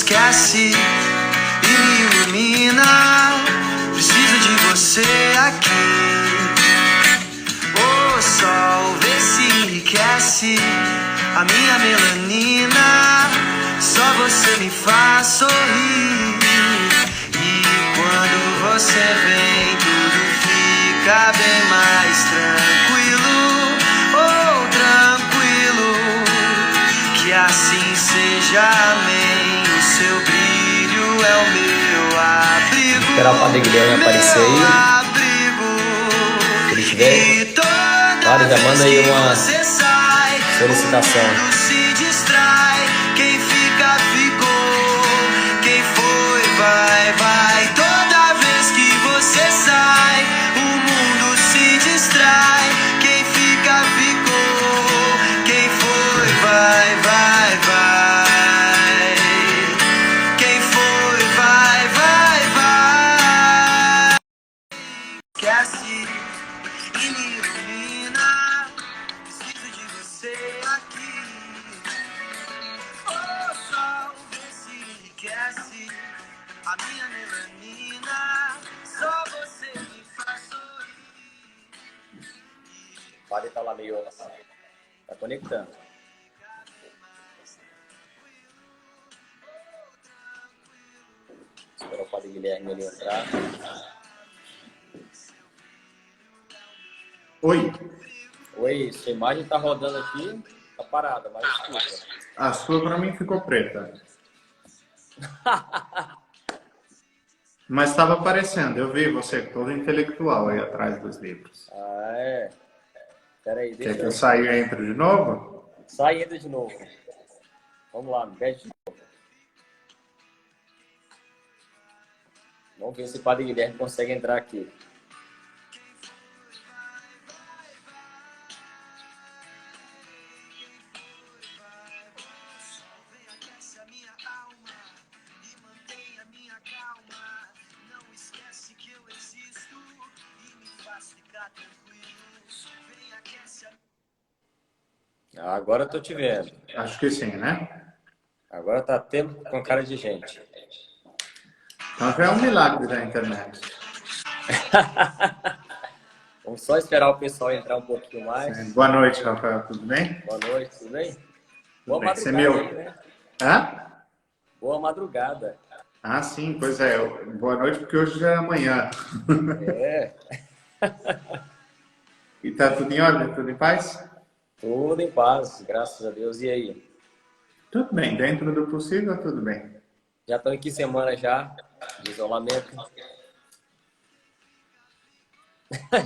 esquece e me ilumina. Preciso de você aqui. O sol vê se enriquece a minha melanina. Só você me faz sorrir. E quando você vem, tudo fica bem mais tranquilo. Oh, tranquilo. Que assim seja, amém. O seu brilho é o meu abrigo. Esperar o Padre Guilherme aparecer aí. Se ele tiver, claro, já manda aí uma solicitação. Se distrai, quem fica, ficou. Quem foi, vai, vai. Toda vez que você sai, o mundo se distrai. Quem fica, ficou. Quem foi, vai, vai, vai. Quem foi, vai, vai, vai. Esquece e me ilumina. Preciso de você aqui. O sol vê se enriquece a minha melanina. Só você me faz sorrir. O padre tá lá meio... tá conectando. Esperar o Padre Guilherme ele entrar. Oi, Oi, sua imagem tá rodando aqui, tá parada, mas escuta. a sua para mim ficou preta. Mas estava aparecendo, eu vi você todo intelectual aí atrás dos livros. Ah, é. Pera aí, Quer deixa que eu eu... saia e entre de novo? Sai e entra de novo. Vamos lá, mexe de novo. Vamos ver se o Padre Guilherme consegue entrar aqui. Ah, agora eu tô te vendo. Acho que sim, né? Agora tá tendo com cara de gente. Então já é um milagre da internet. Vamos só esperar o pessoal entrar um pouquinho mais. Sim. Boa noite, Rafael, tudo bem? Boa noite, tudo bem? Tudo Boa bem. Você madrugada me aí, né? Hã? Boa madrugada. Ah, sim, pois é. Boa noite, porque hoje já é amanhã. É, E tá tudo em ordem, tudo em paz? tudo em paz, graças a Deus. E aí? Tudo bem, dentro do possível, tudo bem. Já estão em que semana já de isolamento?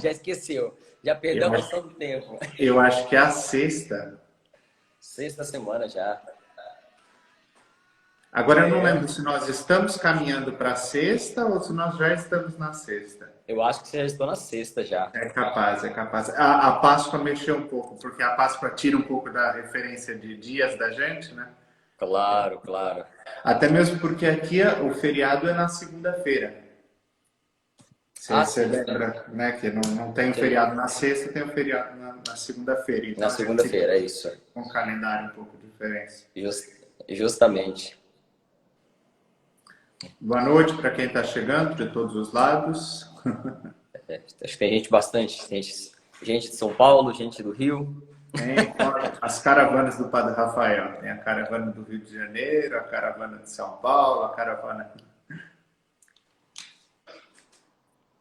Já esqueceu. Já perdeu a noção do tempo. Eu acho que é a sexta. Sexta semana já. Agora eu não lembro se nós estamos caminhando para a sexta ou se nós já estamos na sexta. Eu acho que você já estou na sexta já. É capaz, é capaz. A Páscoa mexeu um pouco, porque a Páscoa tira um pouco da referência de dias da gente, né? Claro, claro. Até mesmo porque aqui o feriado é na segunda-feira. Você Sim. lembra, né? Que não tem o feriado na sexta, tem o feriado na segunda-feira. Então, Na segunda-feira, é isso. Com um calendário um pouco diferente. Justamente. Boa noite para quem está chegando de todos os lados. Acho que tem gente bastante. Gente de São Paulo, gente do Rio. Tem as caravanas do Padre Rafael. Tem a caravana do Rio de Janeiro, a caravana de São Paulo, a caravana...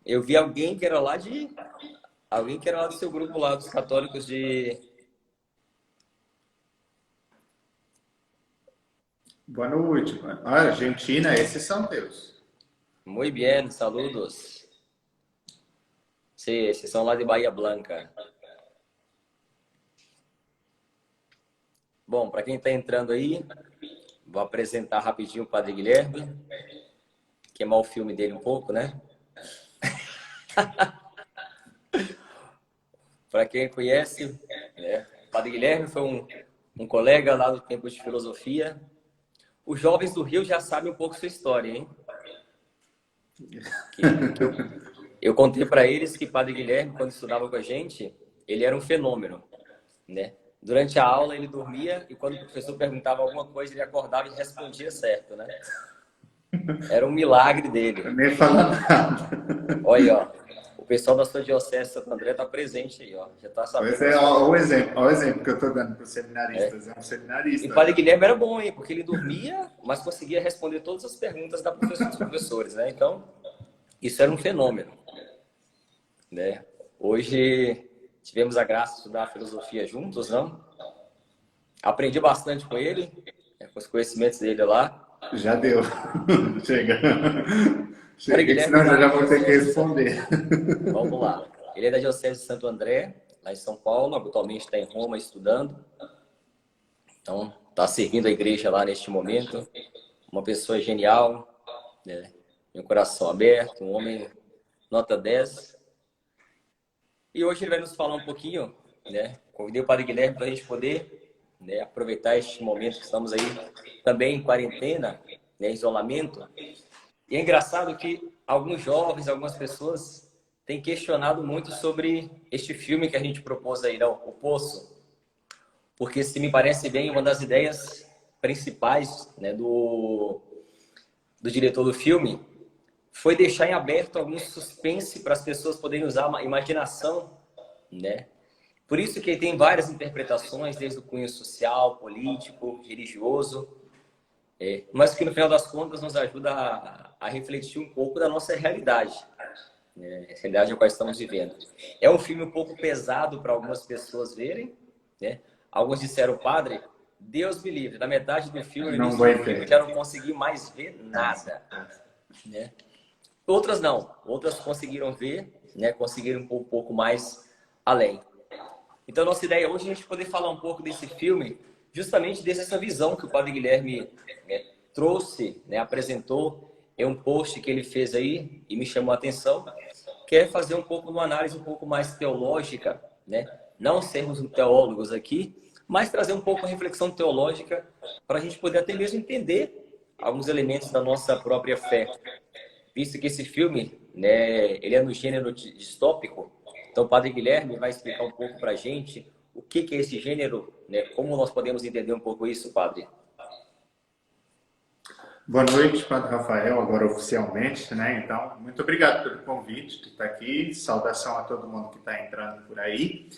Eu vi alguém que era lá de... Alguém que era lá do seu grupo lá, dos católicos de... Boa noite, mano. Olha, Argentina, esses são teus. Muy bien, saludos. Sim, esses são lá de Bahia Blanca. Bom, para quem está entrando aí, vou apresentar rapidinho o Padre Guilherme. Queimar o filme dele um pouco, né? Para quem conhece, o Padre Guilherme foi um colega lá do tempo de filosofia. Os jovens do Rio já sabem um pouco sua história, hein? Eu contei para eles que Padre Guilherme, quando estudava com a gente, ele era um fenômeno, né? Durante a aula ele dormia e quando o professor perguntava alguma coisa, ele acordava e respondia certo, né? Era um milagre dele. Nem falar nada. Olha aí, ó. O pessoal da sua diocese de Santo André está presente aí, ó. Já está sabendo. Pois é, ó o exemplo que eu estou dando para os seminaristas. É um seminarista. E o Padre Guilherme era bom, hein? Porque ele dormia, mas conseguia responder todas as perguntas dos professores, né? Então, isso era um fenômeno, né? Hoje tivemos a graça de estudar filosofia juntos, não? Aprendi bastante com ele, com os conhecimentos dele lá. Já deu. Chega. Chega, senão eu já vou ter que responder. Vamos lá. Ele é da Diocese de Santo André, lá em São Paulo. Atualmente está em Roma estudando. Então, está servindo a igreja lá neste momento. Uma pessoa genial, né? Um coração aberto, um homem nota 10. E hoje ele vai nos falar um pouquinho, né? Convidei o Padre Guilherme para a gente poder, né, aproveitar este momento que estamos aí também em quarentena, né, isolamento. E é engraçado que alguns jovens, algumas pessoas têm questionado muito sobre este filme que a gente propôs aí, não, O Poço. Porque, se me parece bem, uma das ideias principais, né, do diretor do filme foi deixar em aberto algum suspense para as pessoas poderem usar uma imaginação, né? Por isso que ele tem várias interpretações, desde o cunho social, político, religioso, mas que no final das contas nos ajuda a refletir um pouco da nossa realidade, né? A realidade a qual estamos vivendo. É um filme um pouco pesado para algumas pessoas verem, né? Alguns disseram, padre, Deus me livre, da metade do filme eu já não consegui mais ver nada, né? Outras não, outras conseguiram ver, né? Conseguiram um pouco mais além. Então, nossa ideia hoje é a gente poder falar um pouco desse filme, justamente dessa visão que o Padre Guilherme, né, trouxe, né, apresentou em um post que ele fez aí e me chamou a atenção, que é fazer um pouco uma análise um pouco mais teológica, né? Não sermos teólogos aqui, mas trazer um pouco a reflexão teológica para a gente poder até mesmo entender alguns elementos da nossa própria fé. Visto que esse filme, né, ele é no gênero distópico, então o Padre Guilherme vai explicar um pouco para a gente o que é esse gênero, né, como nós podemos entender um pouco isso, Padre. Boa noite, Padre Rafael, agora oficialmente, né? Então, muito obrigado pelo convite de estar aqui, saudação a todo mundo que está entrando por aí.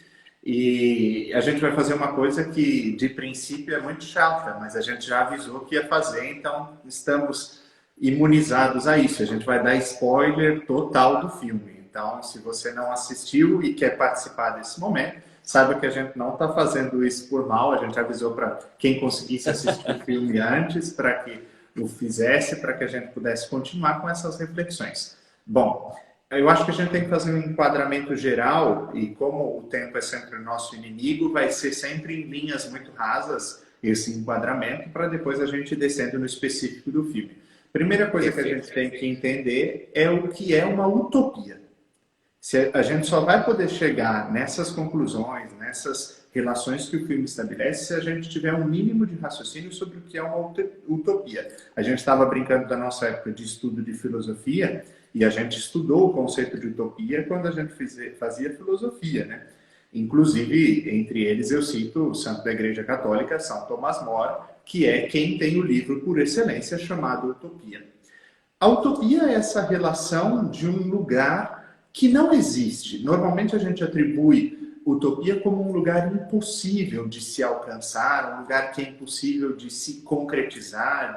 E a gente vai fazer uma coisa que, de princípio, é muito chata, mas a gente já avisou que ia fazer, então estamos imunizados a isso. A gente vai dar spoiler total do filme. Então, se você não assistiu e quer participar desse momento, saiba que a gente não está fazendo isso por mal. A gente avisou para quem conseguisse assistir o filme antes, para que o fizesse, para que a gente pudesse continuar com essas reflexões. Bom, eu acho que a gente tem que fazer um enquadramento geral, e como o tempo é sempre o nosso inimigo, vai ser sempre em linhas muito rasas esse enquadramento, para depois a gente ir descendo no específico do filme. Primeira coisa que a gente tem que entender é o que é uma utopia. A gente só vai poder chegar nessas conclusões, nessas relações que o filme estabelece, se a gente tiver um mínimo de raciocínio sobre o que é uma utopia. A gente estava brincando da nossa época de estudo de filosofia, e a gente estudou o conceito de utopia quando a gente fazia filosofia, né? Inclusive, entre eles, eu cito o santo da Igreja Católica, São Tomás More, que é quem tem o livro por excelência chamado Utopia. A utopia é essa relação de um lugar que não existe. Normalmente a gente atribui utopia como um lugar impossível de se alcançar, um lugar que é impossível de se concretizar,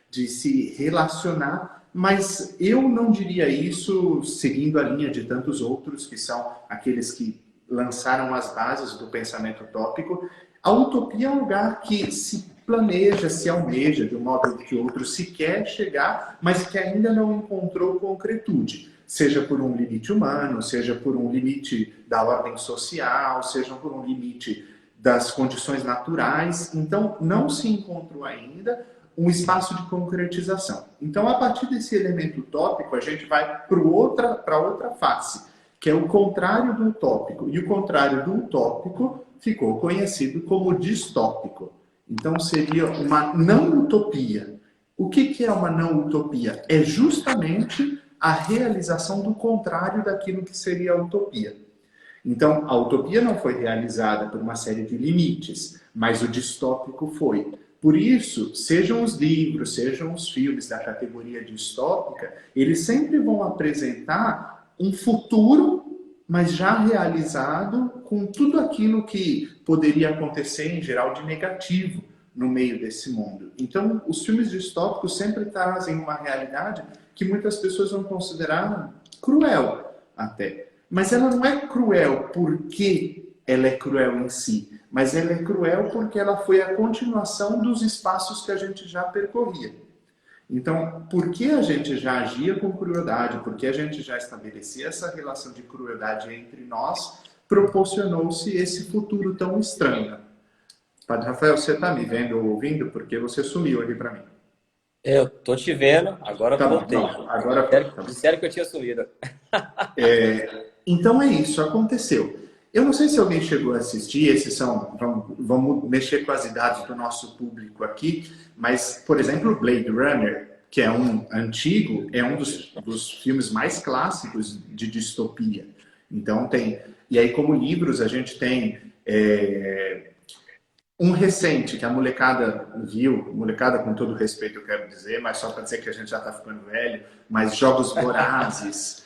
de se relacionar, mas eu não diria isso seguindo a linha de tantos outros que são aqueles que lançaram as bases do pensamento utópico. A utopia é um lugar que se planeja, se almeja de um modo que outro se quer chegar, mas que ainda não encontrou concretude. Seja por um limite humano, seja por um limite da ordem social, seja por um limite das condições naturais. Então, não se encontrou ainda um espaço de concretização. Então, a partir desse elemento utópico, a gente vai para outra face, que é o contrário do utópico. E o contrário do utópico ficou conhecido como distópico. Então, seria uma não utopia. O que é uma não utopia? É justamente a realização do contrário daquilo que seria a utopia. Então, a utopia não foi realizada por uma série de limites, mas o distópico foi. Por isso, sejam os livros, sejam os filmes da categoria distópica, eles sempre vão apresentar um futuro, mas já realizado, com tudo aquilo que poderia acontecer, em geral, de negativo no meio desse mundo. Então, os filmes distópicos sempre trazem uma realidade que muitas pessoas vão considerar cruel, até. Mas ela não é cruel porque ela é cruel em si, mas ela é cruel porque ela foi a continuação dos espaços que a gente já percorria. Então, porque a gente já agia com crueldade, porque a gente já estabelecia essa relação de crueldade entre nós, proporcionou-se esse futuro tão estranho. Padre Rafael, você está me vendo ou ouvindo? Porque você sumiu ali para mim. Eu tô te vendo, agora Tá bom, voltei. não, agora tá bom. Disseram que eu tinha sumido. Então é isso, aconteceu. Eu não sei se alguém chegou a assistir, vamos mexer com as idades do nosso público aqui, mas, por exemplo, Blade Runner, que é um antigo, é um dos filmes mais clássicos de distopia. Então tem, e aí como livros a gente tem um recente que a molecada viu, molecada com todo respeito eu quero dizer, mas só para dizer que a gente já está ficando velho, mas Jogos Vorazes.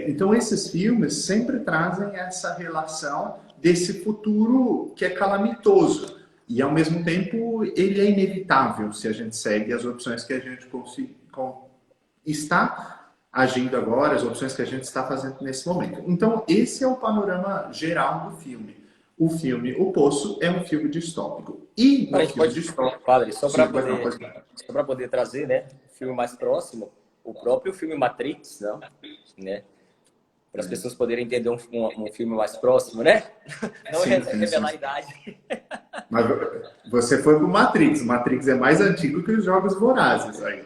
Então esses filmes sempre trazem essa relação desse futuro que é calamitoso e ao mesmo tempo ele é inevitável se a gente segue as opções que a gente está agindo agora, as opções que a gente está fazendo nesse momento. Então esse é o panorama geral do filme. O filme O Poço é um filme distópico. E A gente pode, padre, só para poder trazer, né, o filme mais próximo, o próprio filme Matrix, não, né? Para as pessoas poderem entender um filme mais próximo, né? Não revelar a idade. Mas você foi pro Matrix. O Matrix é mais antigo que os Jogos Vorazes aí.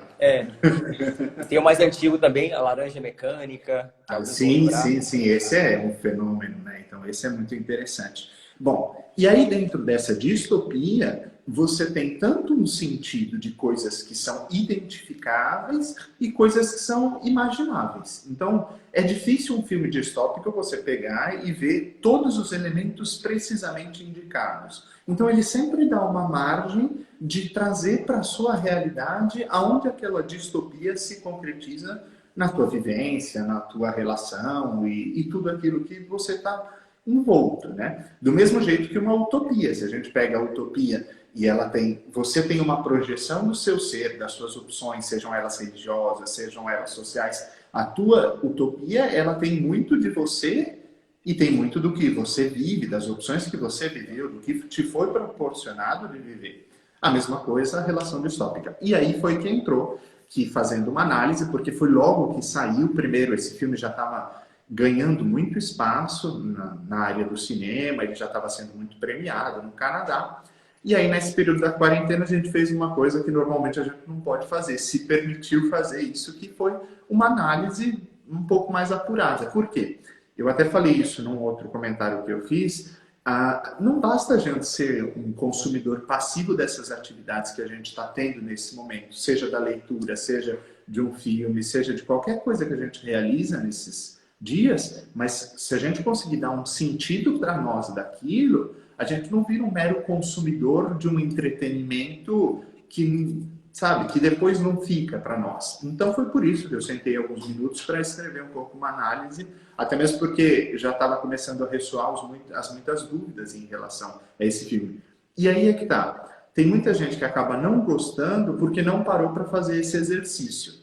Tem o mais antigo também, a Laranja Mecânica. Sim. Esse é um fenômeno, né? Então esse é muito interessante. Bom, e aí dentro dessa distopia, você tem tanto um sentido de coisas que são identificáveis e coisas que são imagináveis. Então, é difícil um filme distópico você pegar e ver todos os elementos precisamente indicados. Então, ele sempre dá uma margem de trazer para a sua realidade aonde aquela distopia se concretiza na tua vivência, na tua relação e tudo aquilo que você está envolto, né? Do mesmo jeito que uma utopia. Se a gente pega a utopia e você tem uma projeção do seu ser, das suas opções, sejam elas religiosas, sejam elas sociais, a tua utopia, ela tem muito de você e tem muito do que você vive, das opções que você viveu, do que te foi proporcionado de viver. A mesma coisa a relação distópica. E aí foi que entrou, que fazendo uma análise, porque foi logo que saiu primeiro, esse filme já estava ganhando muito espaço na área do cinema, ele já estava sendo muito premiado no Canadá. E aí, nesse período da quarentena, a gente fez uma coisa que normalmente a gente não pode fazer, se permitiu fazer isso, que foi uma análise um pouco mais apurada. Por quê? Eu até falei isso num outro comentário que eu fiz. Não basta a gente ser um consumidor passivo dessas atividades que a gente está tendo nesse momento, seja da leitura, seja de um filme, seja de qualquer coisa que a gente realiza nesses dias, mas se a gente conseguir dar um sentido para nós daquilo, a gente não vira um mero consumidor de um entretenimento que, sabe, que depois não fica para nós. Então foi por isso que eu sentei alguns minutos para escrever um pouco uma análise, até mesmo porque já estava começando a ressoar as muitas dúvidas em relação a esse filme. E aí é que tá. Tem muita gente que acaba não gostando porque não parou para fazer esse exercício.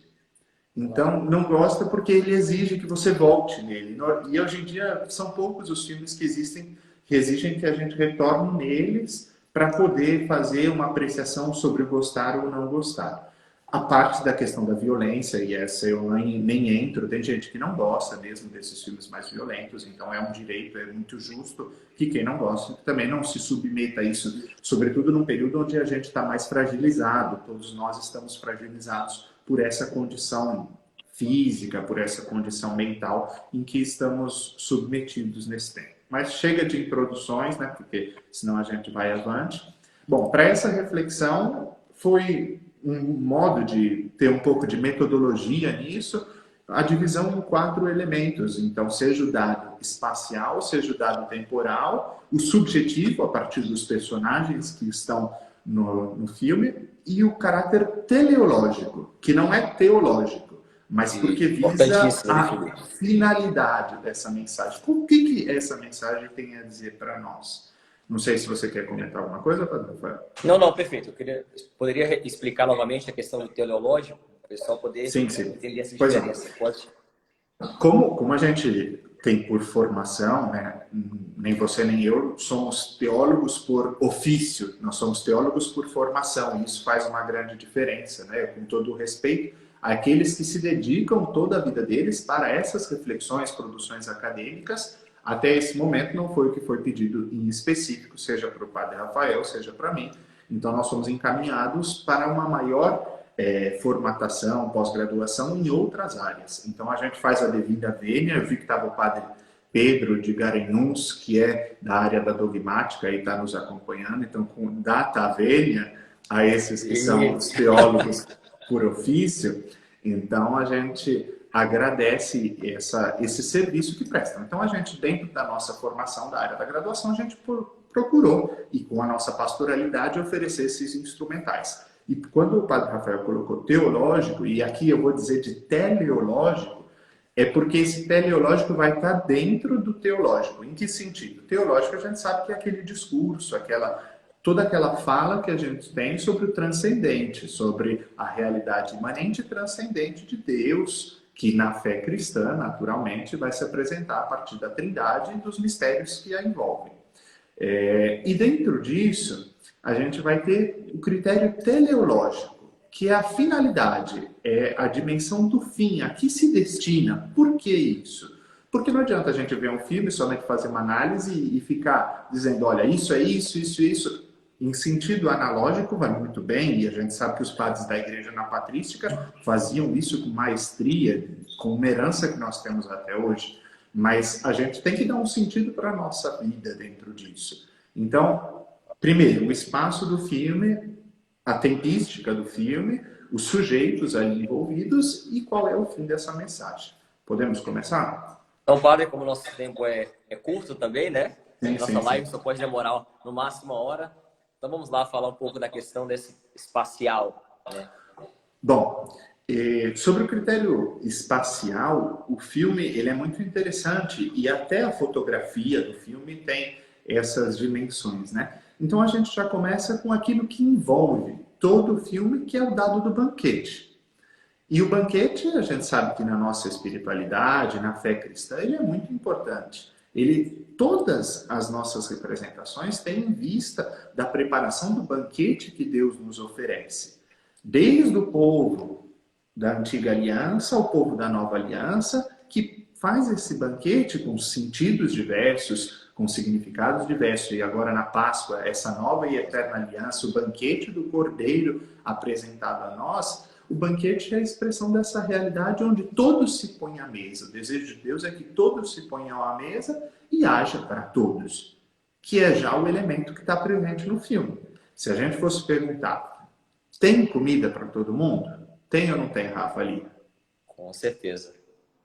Então, não gosta porque ele exige que você volte nele. E hoje em dia, são poucos os filmes que exigem que a gente retorne neles para poder fazer uma apreciação sobre gostar ou não gostar. A parte da questão da violência, e essa eu nem entro, tem gente que não gosta mesmo desses filmes mais violentos, então é um direito, é muito justo que quem não gosta também não se submeta a isso, sobretudo num período onde a gente está mais fragilizado, todos nós estamos fragilizados por essa condição física, por essa condição mental em que estamos submetidos nesse tempo. Mas chega de introduções, né? Porque senão a gente vai avante. Bom, para essa reflexão foi um modo de ter um pouco de metodologia nisso a divisão em 4 elementos. Então, seja o dado espacial, seja o dado temporal, o subjetivo, a partir dos personagens que estão no filme, e o caráter teleológico, que não é teológico, mas porque visa a finalidade dessa mensagem. O que essa mensagem tem a dizer para nós? Não sei se você quer comentar alguma coisa, Padre Rafael. Não, perfeito. Poderia explicar novamente a questão do teleológico, para o pessoal poder sim. entender essa diferença. Pode? Como a gente tem por formação, né, nem você nem eu somos teólogos por ofício, nós somos teólogos por formação, e isso faz uma grande diferença, né, com todo o respeito àqueles que se dedicam toda a vida deles para essas reflexões, produções acadêmicas. Até esse momento não foi o que foi pedido em específico, seja para o Padre Rafael, seja para mim. Então nós somos encaminhados para uma maior formatação, pós-graduação em outras áreas. Então a gente faz a devida vênia. Eu vi que estava o Padre Pedro de Garanhuns, que é da área da dogmática e está nos acompanhando. Então, com data vênia a esses que são os teólogos por ofício, então a gente agradece esse serviço que prestam. Então a gente, dentro da nossa formação da área da graduação, a gente procurou, e com a nossa pastoralidade, oferecer esses instrumentais. E quando o Padre Rafael colocou teológico, e aqui eu vou dizer de teleológico, é porque esse teleológico vai estar dentro do teológico. Em que sentido? Teológico a gente sabe que é aquele discurso, toda aquela fala que a gente tem sobre o transcendente, sobre a realidade imanente e transcendente de Deus, que na fé cristã, naturalmente, vai se apresentar a partir da Trindade e dos mistérios que a envolvem. E dentro disso, a gente vai ter o critério teleológico, que é a finalidade, é a dimensão do fim, a que se destina. Por que isso? Porque não adianta a gente ver um filme, somente fazer uma análise e ficar dizendo, olha, isso é isso, isso, isso. Em sentido analógico, vai muito bem, e a gente sabe que os padres da igreja na patrística faziam isso com maestria, com uma herança que nós temos até hoje. Mas a gente tem que dar um sentido para a nossa vida dentro disso. Então, primeiro, o espaço do filme, a tempística do filme, os sujeitos ali envolvidos e qual é o fim dessa mensagem. Podemos começar? Então, Padre, como o nosso tempo é curto também, né? Sim, live só pode demorar no máximo 1 hora. Então vamos lá falar um pouco da questão desse espacial, né? Bom, sobre o critério espacial, o filme ele é muito interessante e até a fotografia do filme tem essas dimensões, né? Então a gente já começa com aquilo que envolve todo o filme, que é o dado do banquete. E o banquete, a gente sabe que na nossa espiritualidade, na fé cristã, ele é muito importante. Todas as nossas representações têm em vista da preparação do banquete que Deus nos oferece. Desde o povo da antiga aliança ao povo da nova aliança, que faz esse banquete com sentidos diversos, com significados diversos. E agora na Páscoa, essa nova e eterna aliança, o banquete do Cordeiro apresentado a nós, o banquete é a expressão dessa realidade onde todos se põem à mesa. O desejo de Deus é que todos se ponham à mesa e haja para todos, que é já o elemento que está presente no filme. Se a gente fosse perguntar, tem comida para todo mundo? Tem ou não tem, Rafa, ali? Com certeza.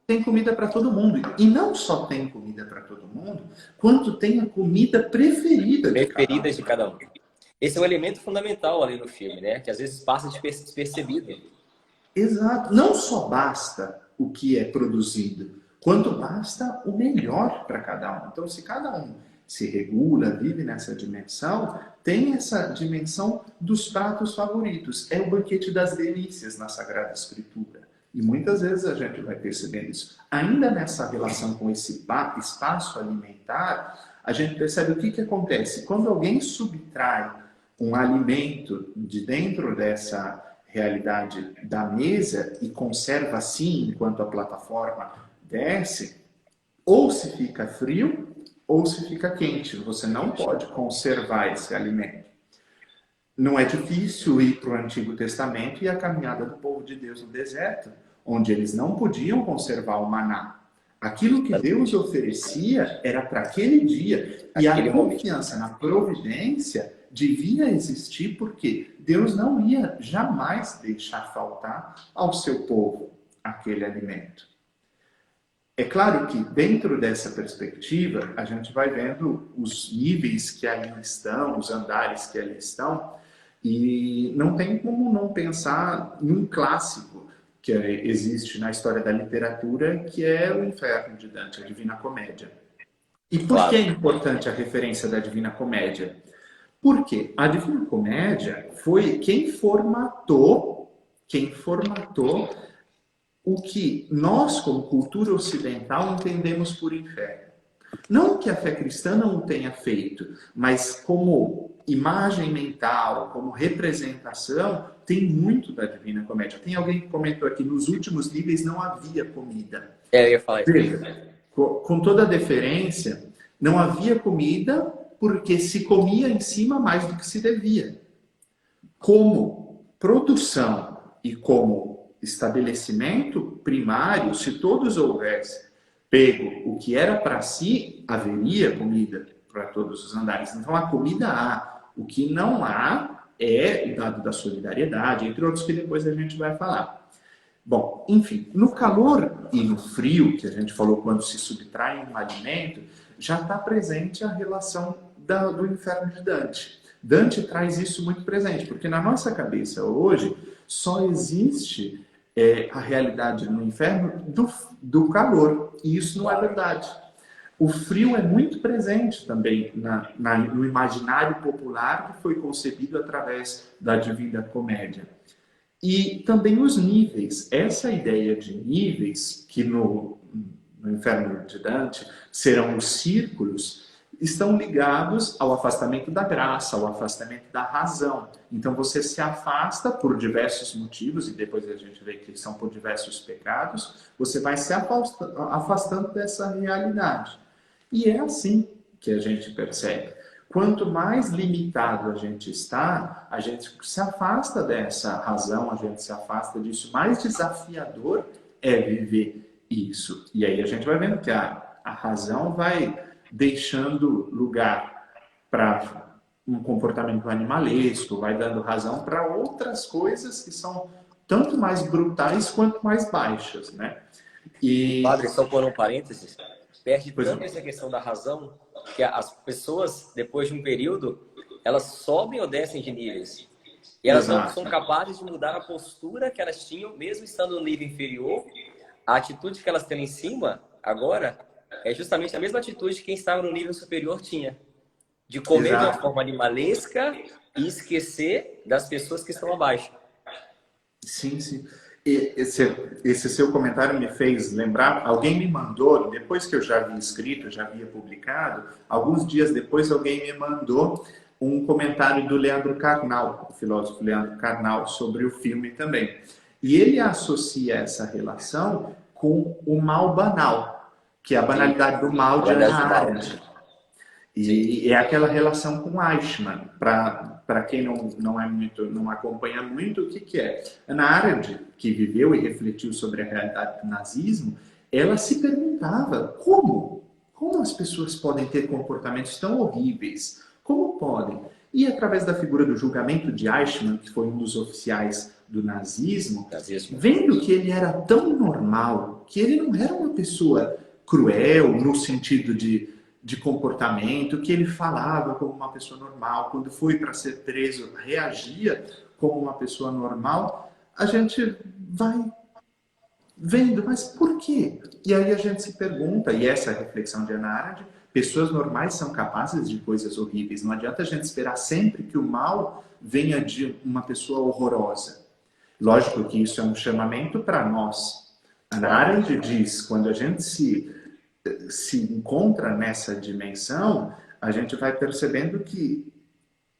Tem comida para todo mundo. E não só tem comida para todo mundo, quanto tem a comida preferida de cada um. Esse é um elemento fundamental ali no filme, né? Que às vezes passa despercebido. Exato. Não só basta o que é produzido, quanto basta o melhor para cada um. Então, se cada um se regula, vive nessa dimensão, tem essa dimensão dos pratos favoritos. É o banquete das delícias na Sagrada Escritura. E muitas vezes a gente vai percebendo isso. Ainda nessa relação com esse espaço alimentar, a gente percebe o que acontece. Quando alguém subtrai um alimento de dentro dessa realidade da mesa e conserva assim enquanto a plataforma desce, ou se fica frio ou se fica quente. Você não pode conservar esse alimento. Não é difícil ir para o Antigo Testamento e a caminhada do povo de Deus no deserto, onde eles não podiam conservar o maná. Aquilo que Deus oferecia era para aquele dia. E a confiança na providência devia existir porque Deus não ia jamais deixar faltar ao seu povo aquele alimento. É claro que dentro dessa perspectiva, a gente vai vendo os níveis que ali estão, os andares que ali estão, e não tem como não pensar em um clássico que existe na história da literatura, que é o Inferno de Dante, a Divina Comédia. E por que Claro. é importante a referência da Divina Comédia? Porque a Divina Comédia foi quem formatou o que nós, como cultura ocidental, entendemos por inferno. Não que a fé cristã não o tenha feito, mas como imagem mental, como representação, tem muito da Divina Comédia. Tem alguém que comentou aqui, nos últimos níveis não havia comida. É, eu ia falar isso. Veja, com toda a deferência, não havia comida porque se comia em cima mais do que se devia. Como produção e como estabelecimento primário, se todos houvessem pego o que era para si, haveria comida para todos os andares. Então a comida há. O que não há é o dado da solidariedade, entre outros que depois a gente vai falar. Bom, enfim, no calor e no frio, que a gente falou quando se subtrai um alimento, já está presente a relação do Inferno de Dante. Dante traz isso muito presente, porque na nossa cabeça hoje só existe a realidade no inferno do calor, e isso não é verdade. O frio é muito presente também no imaginário popular que foi concebido através da Divina Comédia. E também os níveis. Essa ideia de níveis, que no Inferno de Dante serão os círculos, estão ligados ao afastamento da graça, ao afastamento da razão. Então você se afasta por diversos motivos, e depois a gente vê que são por diversos pecados, você vai se afastando dessa realidade. E é assim que a gente percebe. Quanto mais limitado a gente está, a gente se afasta dessa razão, a gente se afasta disso. Mais desafiador é viver isso. E aí a gente vai vendo que a razão vai deixando lugar para um comportamento animalesco, vai dando razão para outras coisas que são tanto mais brutais quanto mais baixas, né? E... Padre, só por um parênteses, perde Pois tanto é. essa questão da razão que as pessoas, depois de um período, elas sobem ou descem de níveis. E elas não Exato. são capazes de mudar a postura que elas tinham, mesmo estando no nível inferior. A atitude que elas têm em cima, agora, é justamente a mesma atitude que quem estava no nível superior tinha. De comer de uma Exato. forma animalesca e esquecer das pessoas que estão abaixo. Sim, sim. E esse seu comentário me fez lembrar, alguém me mandou, depois que eu já havia escrito, já havia publicado, alguns dias depois alguém me mandou um comentário do Leandro Carnal, o filósofo Leandro Carnal, sobre o filme também. E ele associa essa relação com o mal banal, que é a banalidade do mal de Hannah Arendt. E é aquela relação com Eichmann. Para quem não acompanha muito, o que é? Hannah Arendt, que viveu e refletiu sobre a realidade do nazismo, ela se perguntava como as pessoas podem ter comportamentos tão horríveis? Como podem? E através da figura do julgamento de Eichmann, que foi um dos oficiais do nazismo, vendo que ele era tão normal, que ele não era uma pessoa cruel no sentido de comportamento, que ele falava como uma pessoa normal, quando foi para ser preso, reagia como uma pessoa normal, a gente vai vendo, mas por quê? E aí a gente se pergunta, e essa é a reflexão de Hannah Arendt, pessoas normais são capazes de coisas horríveis, não adianta a gente esperar sempre que o mal venha de uma pessoa horrorosa. Lógico que isso é um chamamento para nós. Hannah Arendt diz, quando a gente se encontra nessa dimensão, a gente vai percebendo que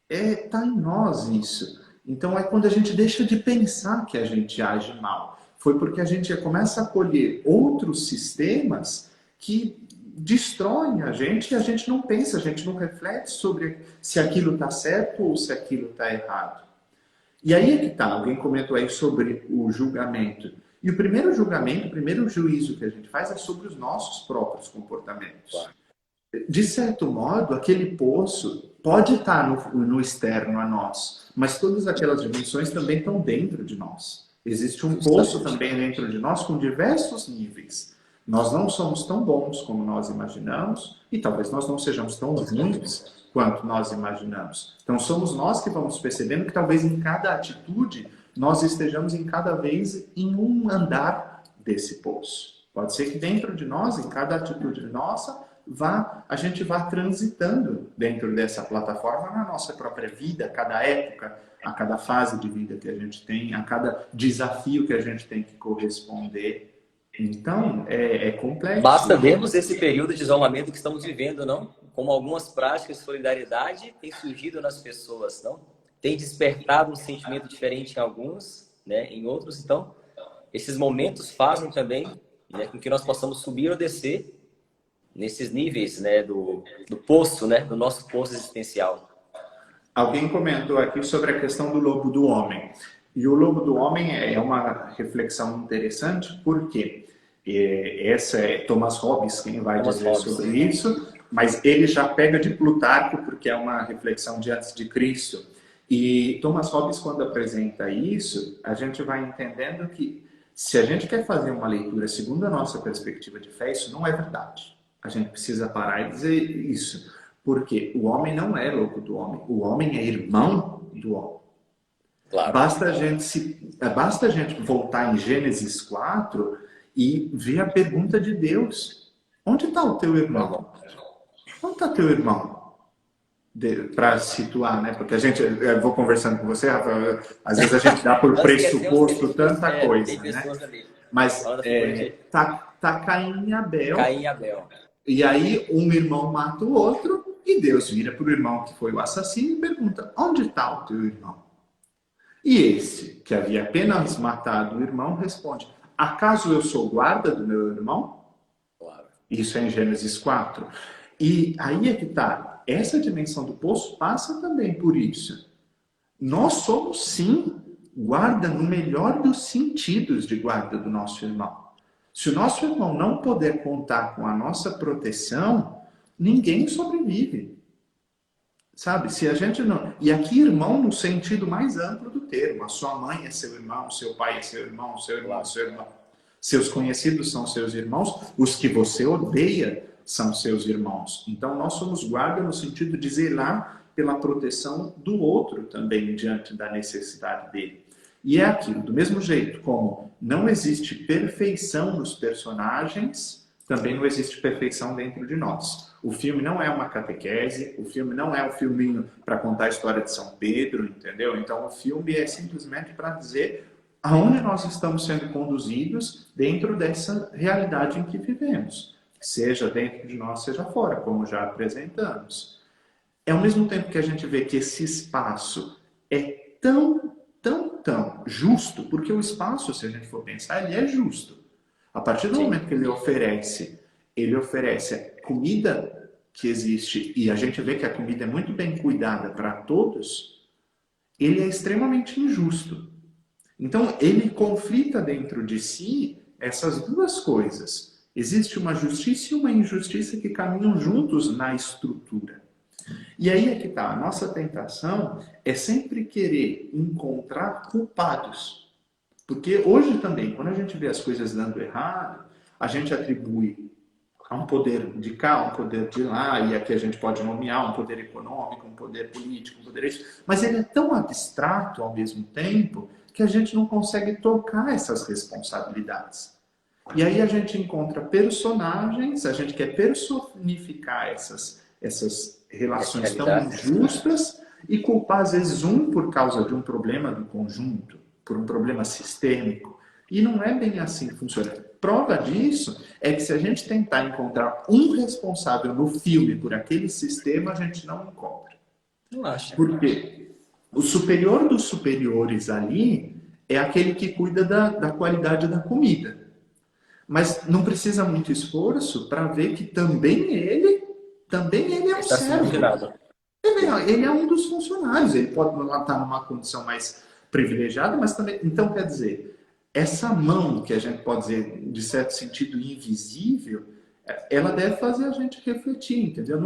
está em nós isso. Então é quando a gente deixa de pensar que a gente age mal. Foi porque a gente começa a colher outros sistemas que destroem a gente e a gente não pensa, a gente não reflete sobre se aquilo está certo ou se aquilo está errado. E aí é que está, alguém comentou aí sobre o julgamento. E o primeiro julgamento, o primeiro juízo que a gente faz é sobre os nossos próprios comportamentos. De certo modo, aquele poço pode estar no externo a nós, mas todas aquelas dimensões também estão dentro de nós. Existe um poço também dentro de nós com diversos níveis. Nós não somos tão bons como nós imaginamos e talvez nós não sejamos tão ruins quanto nós imaginamos. Então somos nós que vamos percebendo que talvez em cada atitude nós estejamos em cada vez em um andar desse poço. Pode ser que dentro de nós, em cada atitude nossa, a gente vá transitando dentro dessa plataforma na nossa própria vida, a cada época, a cada fase de vida que a gente tem, a cada desafio que a gente tem que corresponder. Então, é complexo. Basta vermos esse período de isolamento que estamos vivendo, não? Como algumas práticas de solidariedade têm surgido nas pessoas, não? Tem despertado um sentimento diferente em alguns, né? Em outros. Então, esses momentos fazem também, né, com que nós possamos subir ou descer nesses níveis, né, do poço, né, do nosso poço existencial. Alguém comentou aqui sobre a questão do lobo do homem. E o lobo do homem é uma reflexão interessante, porque essa é Thomas Hobbes quem vai dizer sobre isso, mas ele já pega de Plutarco, porque é uma reflexão de antes de Cristo. E Thomas Hobbes, quando apresenta isso, a gente vai entendendo que se a gente quer fazer uma leitura segundo a nossa perspectiva de fé, isso não é verdade. A gente precisa parar e dizer isso. Porque o homem não é lobo do homem. O homem é irmão do homem. Claro. Basta a gente voltar em Gênesis 4 e ver a pergunta de Deus. Onde está o teu irmão? Onde está teu irmão? Para situar, né? Porque eu vou conversando com você, Rafael, às vezes a gente dá por pressuposto tanta coisa, né? Mas tá Caim e Abel. Caim e Abel. E aí um irmão mata o outro e Deus vira para o irmão que foi o assassino e pergunta: onde está o teu irmão? E esse, que havia apenas matado o irmão, responde: acaso eu sou guarda do meu irmão? Claro. Isso é em Gênesis 4. E aí é que está. Essa dimensão do poço passa também por isso. Nós somos, sim, guarda no melhor dos sentidos de guarda do nosso irmão. Se o nosso irmão não puder contar com a nossa proteção, ninguém sobrevive. Sabe? Se a gente não... E aqui, irmão, no sentido mais amplo do termo. A sua mãe é seu irmão, seu pai é seu irmão, seu irmão é seu irmão. Seus conhecidos são seus irmãos, os que você odeia são seus irmãos. Então, nós somos guarda no sentido de zelar pela proteção do outro também, diante da necessidade dele. E é aquilo, do mesmo jeito como não existe perfeição nos personagens, também não existe perfeição dentro de nós. O filme não é uma catequese, o filme não é um filminho para contar a história de São Pedro, entendeu? Então, o filme é simplesmente para dizer aonde nós estamos sendo conduzidos dentro dessa realidade em que vivemos. Seja dentro de nós, seja fora, como já apresentamos. É ao mesmo tempo que a gente vê que esse espaço é tão justo, porque o espaço, se a gente for pensar, ele é justo. A partir do momento que ele oferece a comida que existe, e a gente vê que a comida é muito bem cuidada para todos, ele é extremamente injusto. Então, ele conflita dentro de si essas duas coisas. Existe uma justiça e uma injustiça que caminham juntos na estrutura. E aí é que está, a nossa tentação é sempre querer encontrar culpados. Porque hoje também, quando a gente vê as coisas dando errado, a gente atribui a um poder de cá, um poder de lá, e aqui a gente pode nomear um poder econômico, um poder político, um poder isso, mas ele é tão abstrato ao mesmo tempo que a gente não consegue tocar essas responsabilidades. E aí a gente encontra personagens, a gente quer personificar essas relações tão injustas e culpar às vezes um por causa de um problema do conjunto, por um problema sistêmico. E não é bem assim que funciona. Prova disso é que se a gente tentar encontrar um responsável no filme por aquele sistema, a gente não encontra. Não acho. Por quê? O superior dos superiores ali é aquele que cuida da qualidade da comida. Mas não precisa muito esforço para ver que também ele é um servo. Ele é um dos funcionários. Ele pode estar numa condição mais privilegiada, mas também... Então, quer dizer, essa mão, que a gente pode dizer, de certo sentido, invisível, ela deve fazer a gente refletir, entendeu?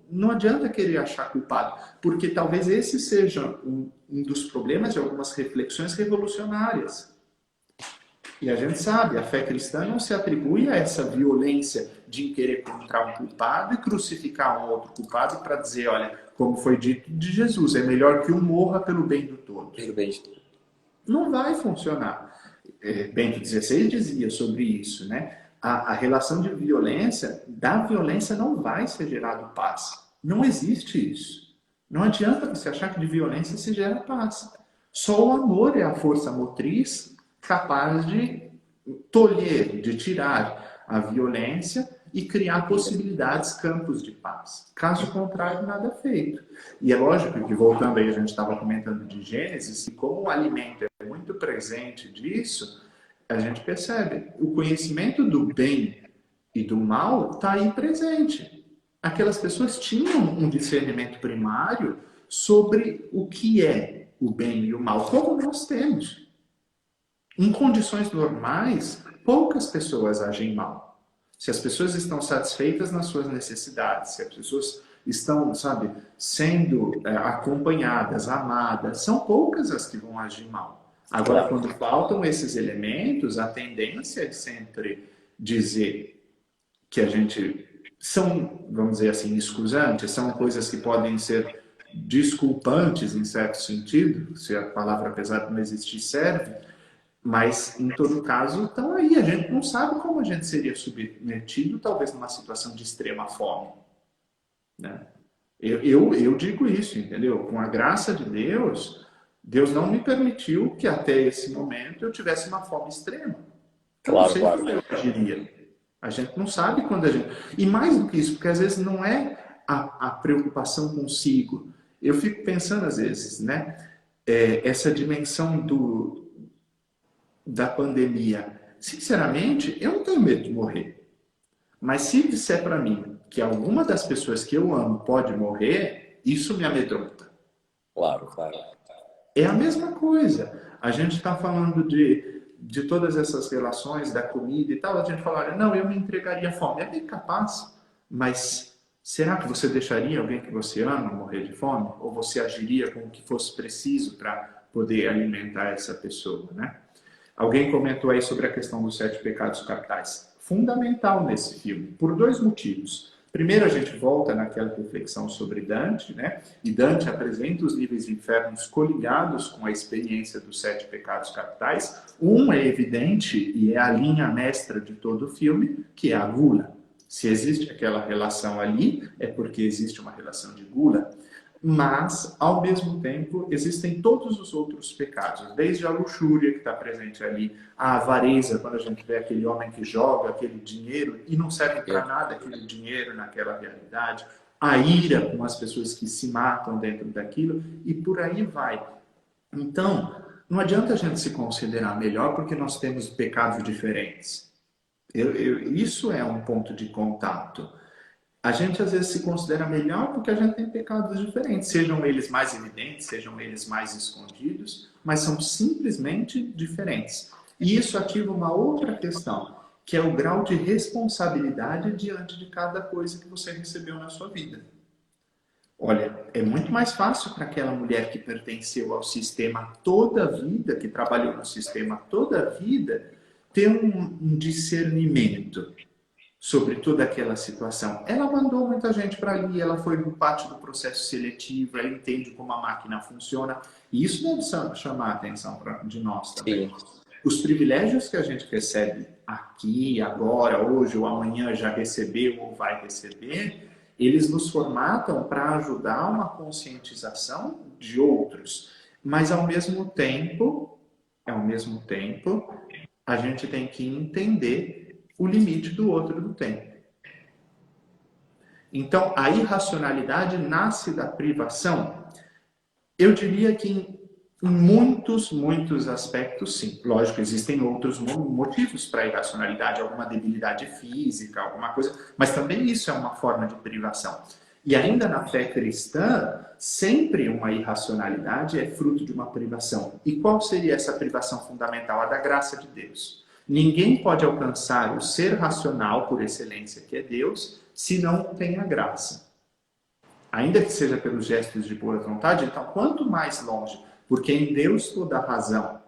Não adianta querer achar culpado, porque talvez esse seja um dos problemas de algumas reflexões revolucionárias. E a gente sabe, a fé cristã não se atribui a essa violência de querer encontrar um culpado e crucificar um outro culpado para dizer, olha, como foi dito de Jesus, é melhor que um morra pelo bem do todo. Pelo bem de todos. Não vai funcionar. Bento XVI dizia sobre isso, né? A relação de violência, da violência não vai ser gerado paz. Não existe isso. Não adianta você achar que de violência se gera paz. Só o amor é a força motriz capaz de tolher, de tirar a violência e criar possibilidades, campos de paz. Caso contrário, nada é feito. E é lógico que, voltando aí, a gente estava comentando de Gênesis, e como o alimento é muito presente disso, a gente percebe, o conhecimento do bem e do mal está aí presente. Aquelas pessoas tinham um discernimento primário sobre o que é o bem e o mal, como nós temos. Em condições normais, poucas pessoas agem mal. Se as pessoas estão satisfeitas nas suas necessidades, se as pessoas estão, sabe, sendo acompanhadas, amadas, são poucas as que vão agir mal. Agora, quando faltam esses elementos, a tendência é sempre dizer que a gente são, vamos dizer assim, excusantes, são coisas que podem ser desculpantes em certo sentido, se a palavra, apesar de não existir, serve, mas em todo caso estão aí. A gente não sabe como a gente seria submetido, talvez numa situação de extrema fome, né? Eu digo isso, entendeu? Com a graça de Deus, Deus não me permitiu que até esse momento eu tivesse uma fome extrema. Eu não sei como eu agiria. A gente não sabe quando a gente... E mais do que isso, porque às vezes não é a preocupação consigo. Eu fico pensando às vezes, né? Essa dimensão da pandemia. Sinceramente, eu não tenho medo de morrer. Mas se disser para mim que alguma das pessoas que eu amo pode morrer, isso me amedronta. Claro. É a mesma coisa. A gente está falando de todas essas relações, da comida e tal, a gente fala, não, eu me entregaria à fome. É bem capaz, mas será que você deixaria alguém que você ama morrer de fome? Ou você agiria com o que fosse preciso para poder alimentar essa pessoa, né? Alguém comentou aí sobre a questão dos 7 pecados capitais. Fundamental nesse filme, por 2 motivos. Primeiro, a gente volta naquela reflexão sobre Dante, né? E Dante apresenta os níveis de infernos coligados com a experiência dos 7 pecados capitais. Um é evidente e é a linha mestra de todo o filme, que é a gula. Se existe aquela relação ali, é porque existe uma relação de gula. Mas, ao mesmo tempo, existem todos os outros pecados, desde a luxúria que está presente ali, a avareza, quando a gente vê aquele homem que joga aquele dinheiro e não serve para nada aquele dinheiro naquela realidade, a ira com as pessoas que se matam dentro daquilo, e por aí vai. Então, não adianta a gente se considerar melhor porque nós temos pecados diferentes. Isso é um ponto de contato. A gente às vezes se considera melhor porque a gente tem pecados diferentes, sejam eles mais evidentes, sejam eles mais escondidos, mas são simplesmente diferentes. E isso ativa uma outra questão, que é o grau de responsabilidade diante de cada coisa que você recebeu na sua vida. Olha, é muito mais fácil para aquela mulher que pertenceu ao sistema toda a vida, que trabalhou no sistema toda a vida, ter um discernimento sobre toda aquela situação. Ela mandou muita gente para ali, ela foi parte do processo seletivo, ela entende como a máquina funciona, e isso deve chamar a atenção de nós também. Sim. Os privilégios que a gente recebe aqui, agora, hoje ou amanhã já recebeu ou vai receber, eles nos formatam para ajudar uma conscientização de outros. Mas ao mesmo tempo, a gente tem que entender o limite do outro do tempo. Então, a irracionalidade nasce da privação? Eu diria que em muitos aspectos, sim. Lógico, existem outros motivos para a irracionalidade, alguma debilidade física, alguma coisa, mas também isso é uma forma de privação. E ainda na fé cristã, sempre uma irracionalidade é fruto de uma privação. E qual seria essa privação fundamental? A da graça de Deus. Ninguém pode alcançar o ser racional por excelência, que é Deus, se não tem a graça. Ainda que seja pelos gestos de boa vontade, então quanto mais longe, porque em Deus toda a razão,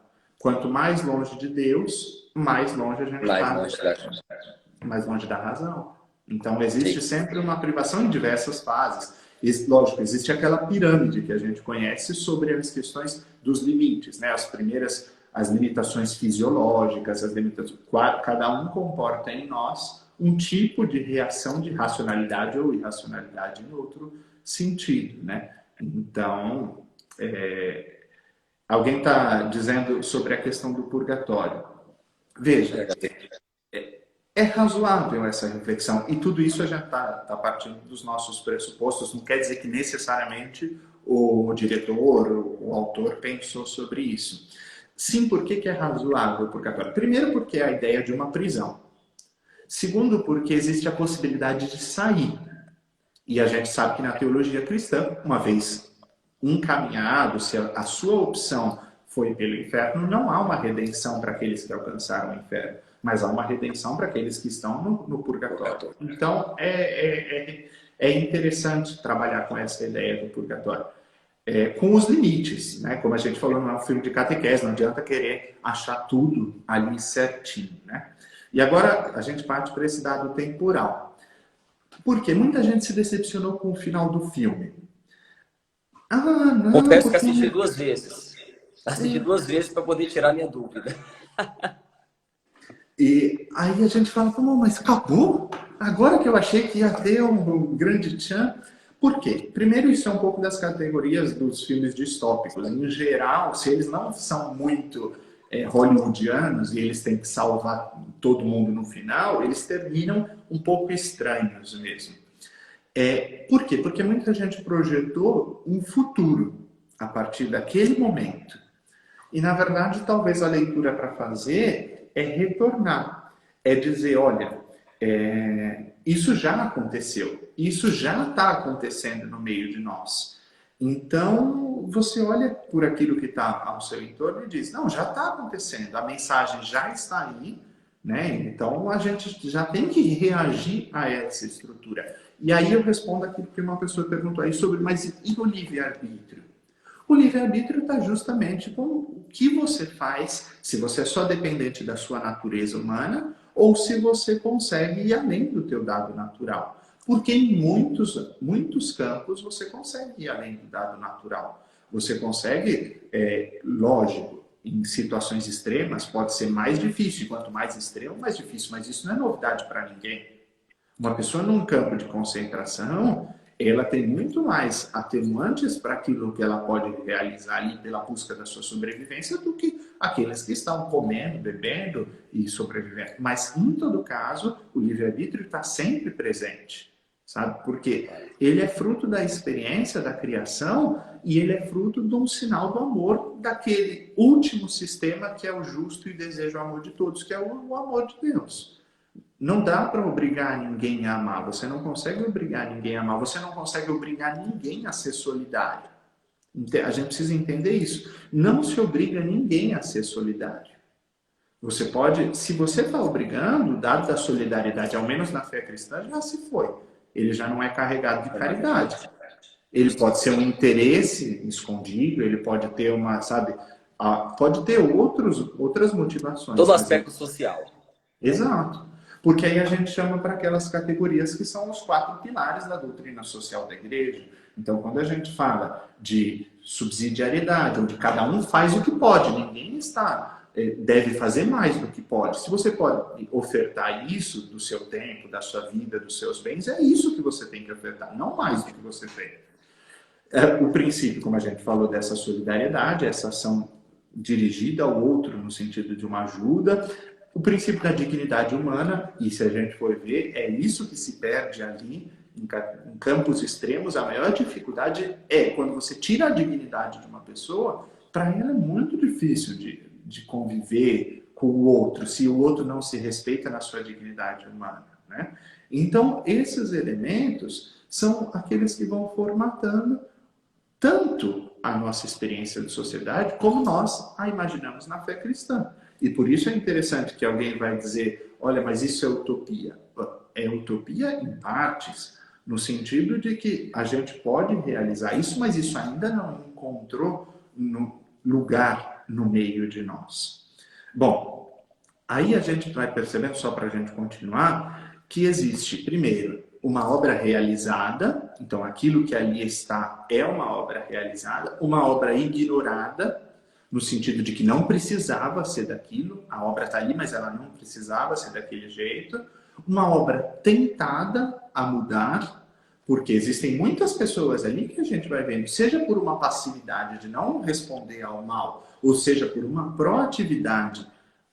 Quanto mais longe de Deus, mais longe a gente Mais está, longe da... mais longe da razão. Então, existe Sim. sempre uma privação em diversas fases. E, lógico, existe aquela pirâmide que a gente conhece sobre as questões dos limites, né? As primeiras, as limitações fisiológicas, as limitações, cada um comporta em nós um tipo de reação de racionalidade ou irracionalidade em outro sentido, né? Então, alguém está dizendo sobre a questão do purgatório. Veja, é razoável essa reflexão. E tudo isso a gente está partindo dos nossos pressupostos. Não quer dizer que necessariamente o diretor, o autor pensou sobre isso. Sim, por que é razoável o purgatório? Primeiro, porque é a ideia de uma prisão. Segundo, porque existe a possibilidade de sair. E a gente sabe que na teologia cristã, uma vez encaminhado, se a sua opção foi pelo inferno, não há uma redenção para aqueles que alcançaram o inferno, mas há uma redenção para aqueles que estão no purgatório. Então, é interessante trabalhar com essa ideia do purgatório. Com os limites, né? Como a gente falou, não é um filme de catequese, não adianta querer achar tudo ali certinho, né? E agora a gente parte para esse dado temporal. Por quê? Muita gente se decepcionou com o final do filme. Ah, não, Confesso que porque... assisti 2 vezes. Assisti 2 vezes para poder tirar minha dúvida. E aí a gente fala, mas acabou? Agora que eu achei que ia ter um grande tchan. Por quê? Primeiro, isso é um pouco das categorias dos filmes distópicos. Em geral, se eles não são muito hollywoodianos e eles têm que salvar todo mundo no final, eles terminam um pouco estranhos mesmo. Por quê? Porque muita gente projetou um futuro a partir daquele momento. E, na verdade, talvez a leitura para fazer é retornar. É dizer, olha, isso já aconteceu. Isso já está acontecendo no meio de nós. Então, você olha por aquilo que está ao seu entorno e diz, não, já está acontecendo. A mensagem já está aí, né? Então, a gente já tem que reagir a essa estrutura. E aí eu respondo aquilo que uma pessoa perguntou aí sobre, mas e o livre-arbítrio? O livre-arbítrio está justamente com o que você faz, se você é só dependente da sua natureza humana ou se você consegue ir além do teu dado natural. Porque em muitos campos você consegue ir além do dado natural. Você consegue, lógico, em situações extremas pode ser mais difícil. Quanto mais extremo, mais difícil. Mas isso não é novidade para ninguém. Uma pessoa num campo de concentração, ela tem muito mais atenuantes para aquilo que ela pode realizar ali pela busca da sua sobrevivência do que aqueles que estão comendo, bebendo e sobrevivendo. Mas, em todo caso, o livre-arbítrio está sempre presente, sabe? Porque ele é fruto da experiência da criação e ele é fruto de um sinal do amor daquele último sistema que é o justo e deseja o amor de todos, que é o amor de Deus. Não dá para obrigar ninguém a amar. Você não consegue obrigar ninguém a amar. Você não consegue obrigar ninguém a ser solidário. A gente precisa entender isso. Não se obriga ninguém a ser solidário. Você pode, se você está obrigando, o dado da solidariedade, ao menos na fé cristã, já se foi. Ele já não é carregado de caridade. Ele pode ser um interesse escondido, ele pode ter uma, sabe, pode ter outras motivações. Todo aspecto social. Exato. Porque aí a gente chama para aquelas categorias que são os 4 pilares da doutrina social da igreja. Então, quando a gente fala de subsidiariedade, onde cada um faz o que pode, ninguém deve fazer mais do que pode. Se você pode ofertar isso do seu tempo, da sua vida, dos seus bens, é isso que você tem que ofertar, não mais do que você tem. O princípio, como a gente falou, dessa solidariedade, essa ação dirigida ao outro no sentido de uma ajuda. O princípio da dignidade humana, e se a gente for ver, é isso que se perde ali, em campos extremos. A maior dificuldade é quando você tira a dignidade de uma pessoa, para ela é muito difícil de conviver com o outro, se o outro não se respeita na sua dignidade humana, né? Então, esses elementos são aqueles que vão formatando tanto a nossa experiência de sociedade, como nós a imaginamos na fé cristã. E por isso é interessante que alguém vai dizer, olha, mas isso é utopia. É utopia em partes, no sentido de que a gente pode realizar isso, mas isso ainda não encontrou no lugar no meio de nós. Bom, aí a gente vai percebendo, só para a gente continuar, que existe, primeiro, uma obra realizada, então aquilo que ali está é uma obra realizada, uma obra ignorada, no sentido de que não precisava ser daquilo, a obra está ali, mas ela não precisava ser daquele jeito, uma obra tentada a mudar, porque existem muitas pessoas ali que a gente vai vendo, seja por uma passividade de não responder ao mal, ou seja por uma proatividade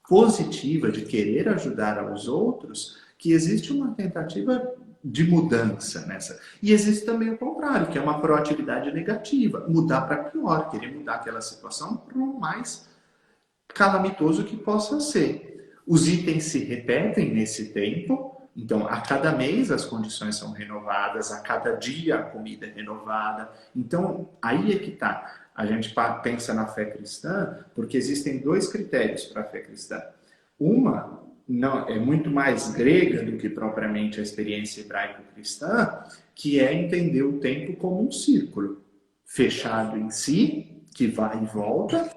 positiva de querer ajudar aos outros, que existe uma tentativa de mudança nessa. E existe também o contrário, que é uma proatividade negativa, mudar para pior, querer mudar aquela situação para o mais calamitoso que possa ser. Os itens se repetem nesse tempo, então a cada mês as condições são renovadas, a cada dia a comida é renovada. Então aí é que está. A gente pensa na fé cristã, porque existem dois critérios para a fé cristã. Uma não, é muito mais grega do que propriamente a experiência hebraico-cristã, que é entender o tempo como um círculo fechado em si, que vai e volta.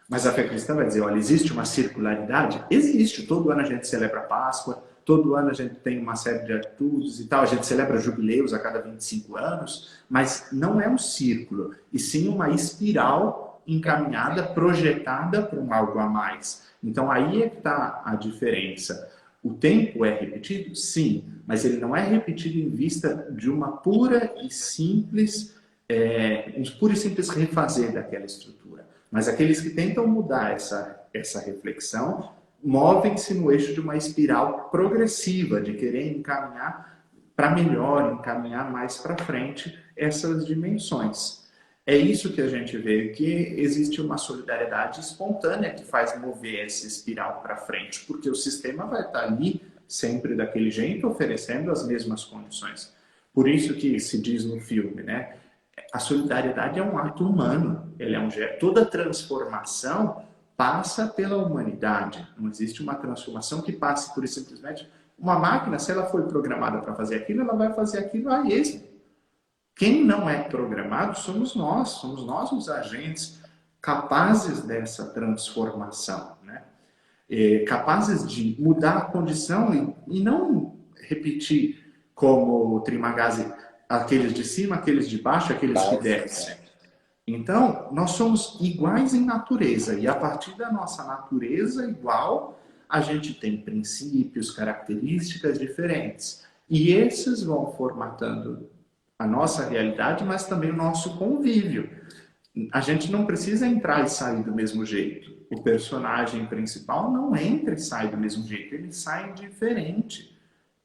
Mas a fé cristã vai dizer, olha, existe uma circularidade? Existe. Todo ano a gente celebra a Páscoa, todo ano a gente tem uma série de atitudes e tal, a gente celebra jubileus a cada 25 anos, mas não é um círculo, e sim uma espiral encaminhada, projetada para um algo a mais. Então aí é que está a diferença. O tempo é repetido? Sim, mas ele não é repetido em vista de uma pura e simples refazer daquela estrutura. Mas aqueles que tentam mudar essa reflexão movem-se no eixo de uma espiral progressiva, de querer encaminhar para melhor, encaminhar mais para frente essas dimensões. É isso que a gente vê, que existe uma solidariedade espontânea que faz mover essa espiral para frente, porque o sistema vai estar ali sempre daquele jeito, oferecendo as mesmas condições. Por isso que se diz no filme, né? A solidariedade é um ato humano, ele é um gesto. Toda transformação passa pela humanidade. Não existe uma transformação que passe por simplesmente uma máquina, se ela foi programada para fazer aquilo, ela vai fazer aquilo a esmo. Quem não é programado somos nós os agentes capazes dessa transformação, né? Capazes de mudar a condição e não repetir como o Trimagasi, aqueles de cima, aqueles de baixo, aqueles que descem. Então, nós somos iguais em natureza, e a partir da nossa natureza igual, a gente tem princípios, características diferentes. E esses vão formatando a nossa realidade, mas também o nosso convívio. A gente não precisa entrar e sair do mesmo jeito. O personagem principal não entra e sai do mesmo jeito, ele sai diferente.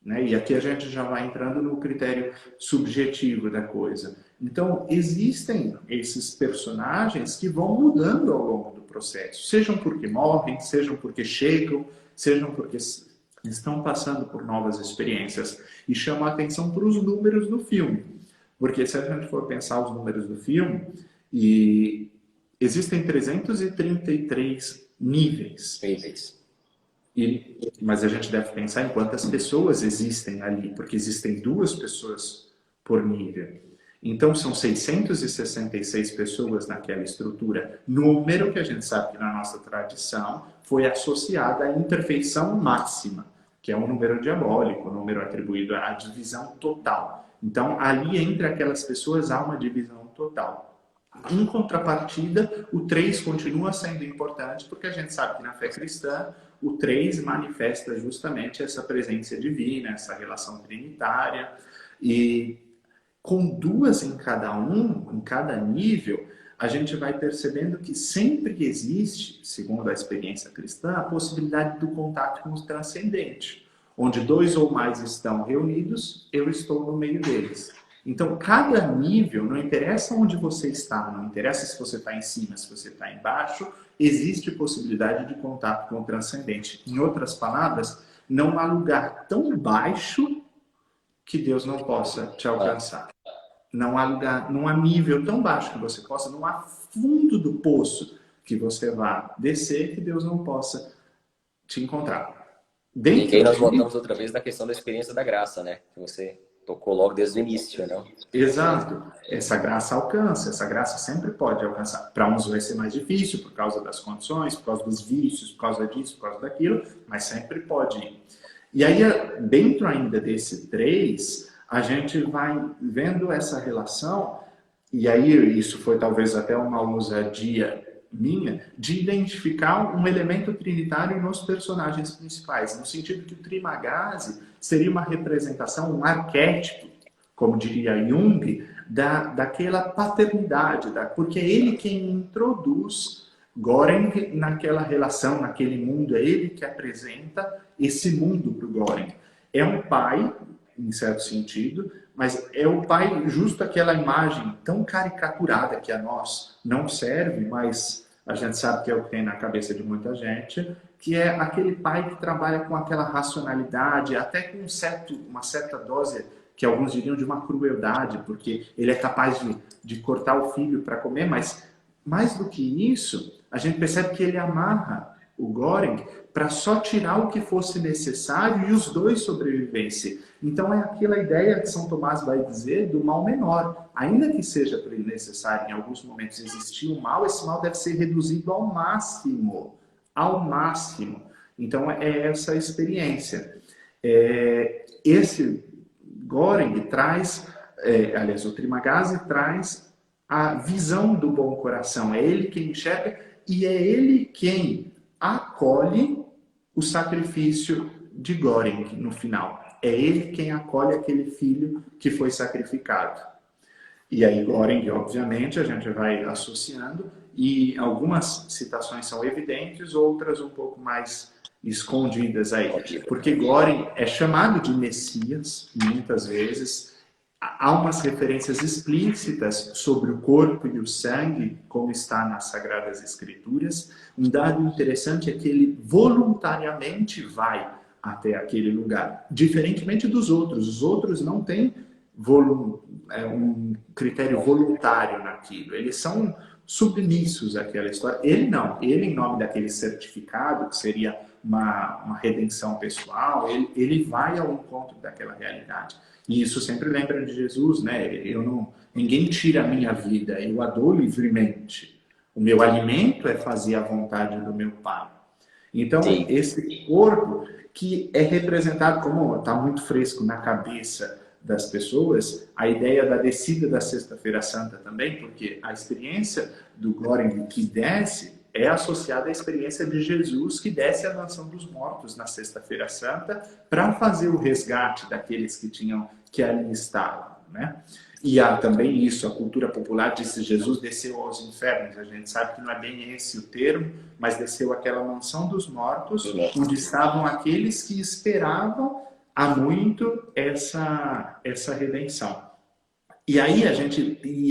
Né? E aqui a gente já vai entrando no critério subjetivo da coisa. Então, existem esses personagens que vão mudando ao longo do processo. Sejam porque morrem, sejam porque chegam, sejam porque estão passando por novas experiências. E chama a atenção para os números do filme. Porque se a gente for pensar os números do filme, existem 333 níveis. Mas a gente deve pensar em quantas pessoas existem ali, porque existem 2 pessoas por nível. Então, são 666 pessoas naquela estrutura. Número que a gente sabe que na nossa tradição foi associado à imperfeição máxima, que é um número diabólico, um número atribuído à divisão total. Então, ali entre aquelas pessoas há uma divisão total. Em contrapartida, o 3 continua sendo importante, porque a gente sabe que na fé cristã, o 3 manifesta justamente essa presença divina, essa relação trinitária. E com 2 em cada nível, a gente vai percebendo que sempre existe, segundo a experiência cristã, a possibilidade do contato com o transcendente. Onde 2 ou mais estão reunidos, eu estou no meio deles. Então, cada nível, não interessa onde você está, não interessa se você está em cima, se você está embaixo, existe possibilidade de contato com o transcendente. Em outras palavras, não há lugar tão baixo que Deus não possa te alcançar. Não há nível tão baixo que você possa, não há fundo do poço que você vá descer que Deus não possa te encontrar. E aí nós voltamos outra vez na questão da experiência da graça, né? Que você Tocou logo desde o início, né? Exato. Essa graça alcança, essa graça sempre pode alcançar. Para uns vai ser mais difícil por causa das condições, por causa dos vícios, por causa disso, por causa daquilo, mas sempre pode ir. E aí, dentro ainda desse 3, a gente vai vendo essa relação, e aí isso foi talvez até uma ousadia minha, de identificar um elemento trinitário nos personagens principais, no sentido que o Trimagasi seria uma representação, um arquétipo, como diria Jung, daquela paternidade, porque é ele quem introduz Göring naquela relação, naquele mundo, é ele que apresenta esse mundo para o Göring. É um pai, em certo sentido, mas é o pai justo aquela imagem tão caricaturada que a nós não serve, mas a gente sabe que é o que tem na cabeça de muita gente, que é aquele pai que trabalha com aquela racionalidade, até com uma certa dose, que alguns diriam de uma crueldade, porque ele é capaz de cortar o filho para comer, mas mais do que isso, a gente percebe que ele amarra o Göring para só tirar o que fosse necessário e os dois sobrevivessem. Então é aquela ideia que São Tomás vai dizer do mal menor. Ainda que seja necessário em alguns momentos existir um mal, esse mal deve ser reduzido ao máximo. Ao máximo. Então é essa experiência. Esse Göring traz, aliás, o Trimagasi traz a visão do bom coração. É ele quem enxerga e é ele quem acolhe o sacrifício de Göring no final. É ele quem acolhe aquele filho que foi sacrificado. E aí Göring, obviamente, a gente vai associando, e algumas citações são evidentes, outras um pouco mais escondidas aí. Porque Göring é chamado de Messias, muitas vezes. Há umas referências explícitas sobre o corpo e o sangue, como está nas Sagradas Escrituras. Um dado interessante é que ele voluntariamente vai até aquele lugar, diferentemente dos outros. Os outros não têm um critério voluntário naquilo. Eles são submissos àquela história. Ele não. Ele, em nome daquele certificado, que seria uma redenção pessoal, ele vai ao encontro daquela realidade. E isso sempre lembra de Jesus, né? Ninguém tira a minha vida, eu a dou livremente. O meu alimento é fazer a vontade do meu Pai. Então, sim, esse corpo que é representado, como está muito fresco na cabeça das pessoas, a ideia da descida da Sexta-feira Santa também, porque a experiência do Göring que desce é associada à experiência de Jesus que desce à mansão dos mortos na Sexta-feira Santa para fazer o resgate daqueles que ali estavam, né? E há também isso, a cultura popular disse Jesus desceu aos infernos. A gente sabe que não é bem esse o termo, mas desceu àquela mansão dos mortos, onde estavam aqueles que esperavam há muito essa redenção. E aí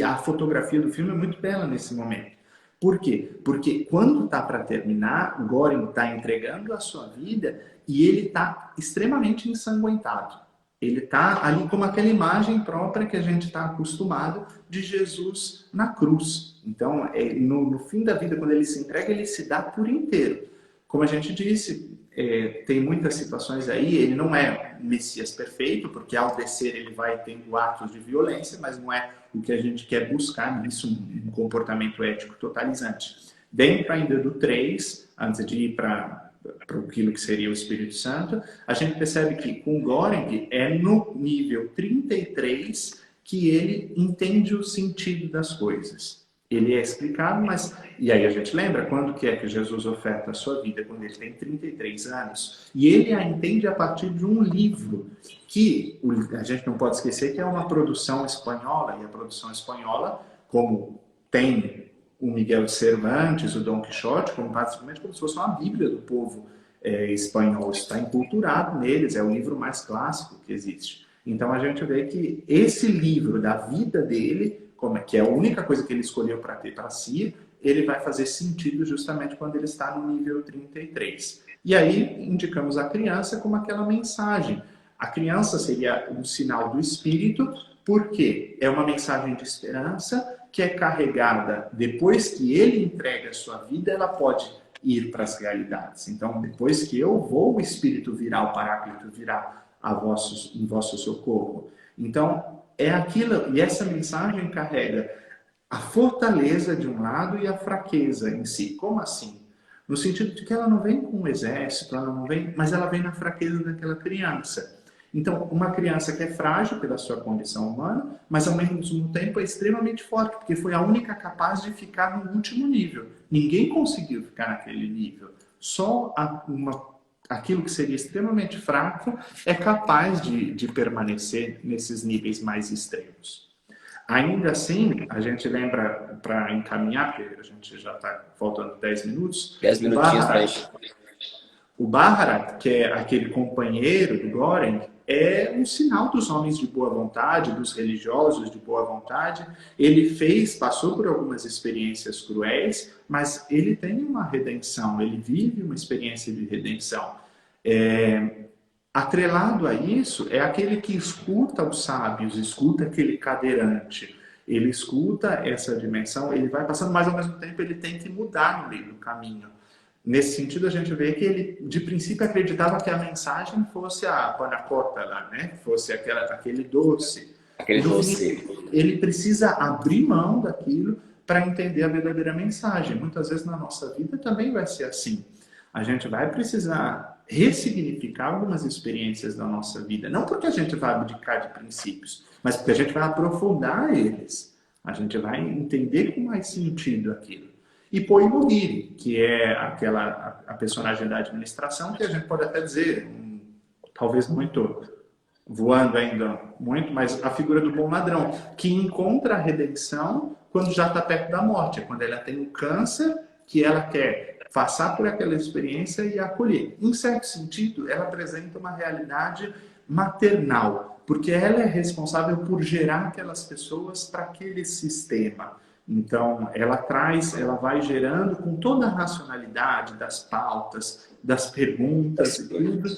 a fotografia do filme é muito bela nesse momento. Por quê? Porque quando está para terminar, o Göring está entregando a sua vida e ele está extremamente ensanguentado. Ele está ali como aquela imagem própria que a gente está acostumado de Jesus na cruz. Então, no fim da vida, quando ele se entrega, ele se dá por inteiro. Como a gente disse, tem muitas situações aí, ele não é o Messias perfeito, porque ao descer ele vai tendo atos de violência, mas não é o que a gente quer buscar nisso, um comportamento ético totalizante. Dentro ainda do 3, antes de ir para aquilo que seria o Espírito Santo, a gente percebe que com Göring é no nível 33 que ele entende o sentido das coisas. Ele é explicado, mas... E aí a gente lembra quando que é que Jesus oferta a sua vida? Quando ele tem 33 anos. E ele a entende a partir de um livro que a gente não pode esquecer que é uma produção espanhola. E a produção espanhola, como tem o Miguel de Cervantes, o Dom Quixote, praticamente como se fosse uma bíblia do povo espanhol. Isso está enculturado neles, é o livro mais clássico que existe. Então a gente vê que esse livro da vida dele, que é a única coisa que ele escolheu para ter para si, ele vai fazer sentido justamente quando ele está no nível 33. E aí indicamos a criança como aquela mensagem. A criança seria um sinal do Espírito, porque é uma mensagem de esperança que é carregada depois que ele entrega a sua vida, ela pode ir para as realidades. Então, depois que eu vou, o Espírito virá, o Paráclito virá em vosso socorro. Então, é aquilo, e essa mensagem carrega a fortaleza de um lado e a fraqueza em si. Como assim? No sentido de que ela não vem com um exército, ela não vem, mas ela vem na fraqueza daquela criança. Então, uma criança que é frágil pela sua condição humana, mas ao mesmo tempo é extremamente forte, porque foi a única capaz de ficar no último nível. Ninguém conseguiu ficar naquele nível. Só aquilo que seria extremamente fraco é capaz de permanecer nesses níveis mais extremos. Ainda assim, a gente lembra, para encaminhar, porque a gente já está faltando 10 minutos. 10 minutinhos para gente. O Bharat, que é aquele companheiro do Goren, é um sinal dos homens de boa vontade, dos religiosos de boa vontade. Ele passou por algumas experiências cruéis, mas ele tem uma redenção, ele vive uma experiência de redenção. Atrelado a isso, é aquele que escuta os sábios, escuta aquele cadeirante. Ele escuta essa dimensão, ele vai passando, mas ao mesmo tempo ele tem que mudar no meio do caminho. Nesse sentido, a gente vê que ele, de princípio, acreditava que a mensagem fosse a panna cotta lá, né? Fosse aquele doce. Aquele doce. Ele precisa abrir mão daquilo para entender a verdadeira mensagem. Muitas vezes na nossa vida também vai ser assim. A gente vai precisar ressignificar algumas experiências da nossa vida. Não porque a gente vai abdicar de princípios, mas porque a gente vai aprofundar eles. A gente vai entender com mais sentido aquilo. E Poimogiri, que é a personagem da administração, que a gente pode até dizer, talvez muito voando ainda muito, mas a figura do bom ladrão, que encontra a redenção quando já está perto da morte, quando ela tem um câncer que ela quer passar por aquela experiência e acolher. Em certo sentido, ela apresenta uma realidade maternal, porque ela é responsável por gerar aquelas pessoas para aquele sistema. Então, ela vai gerando com toda a racionalidade das pautas, das perguntas e tudo,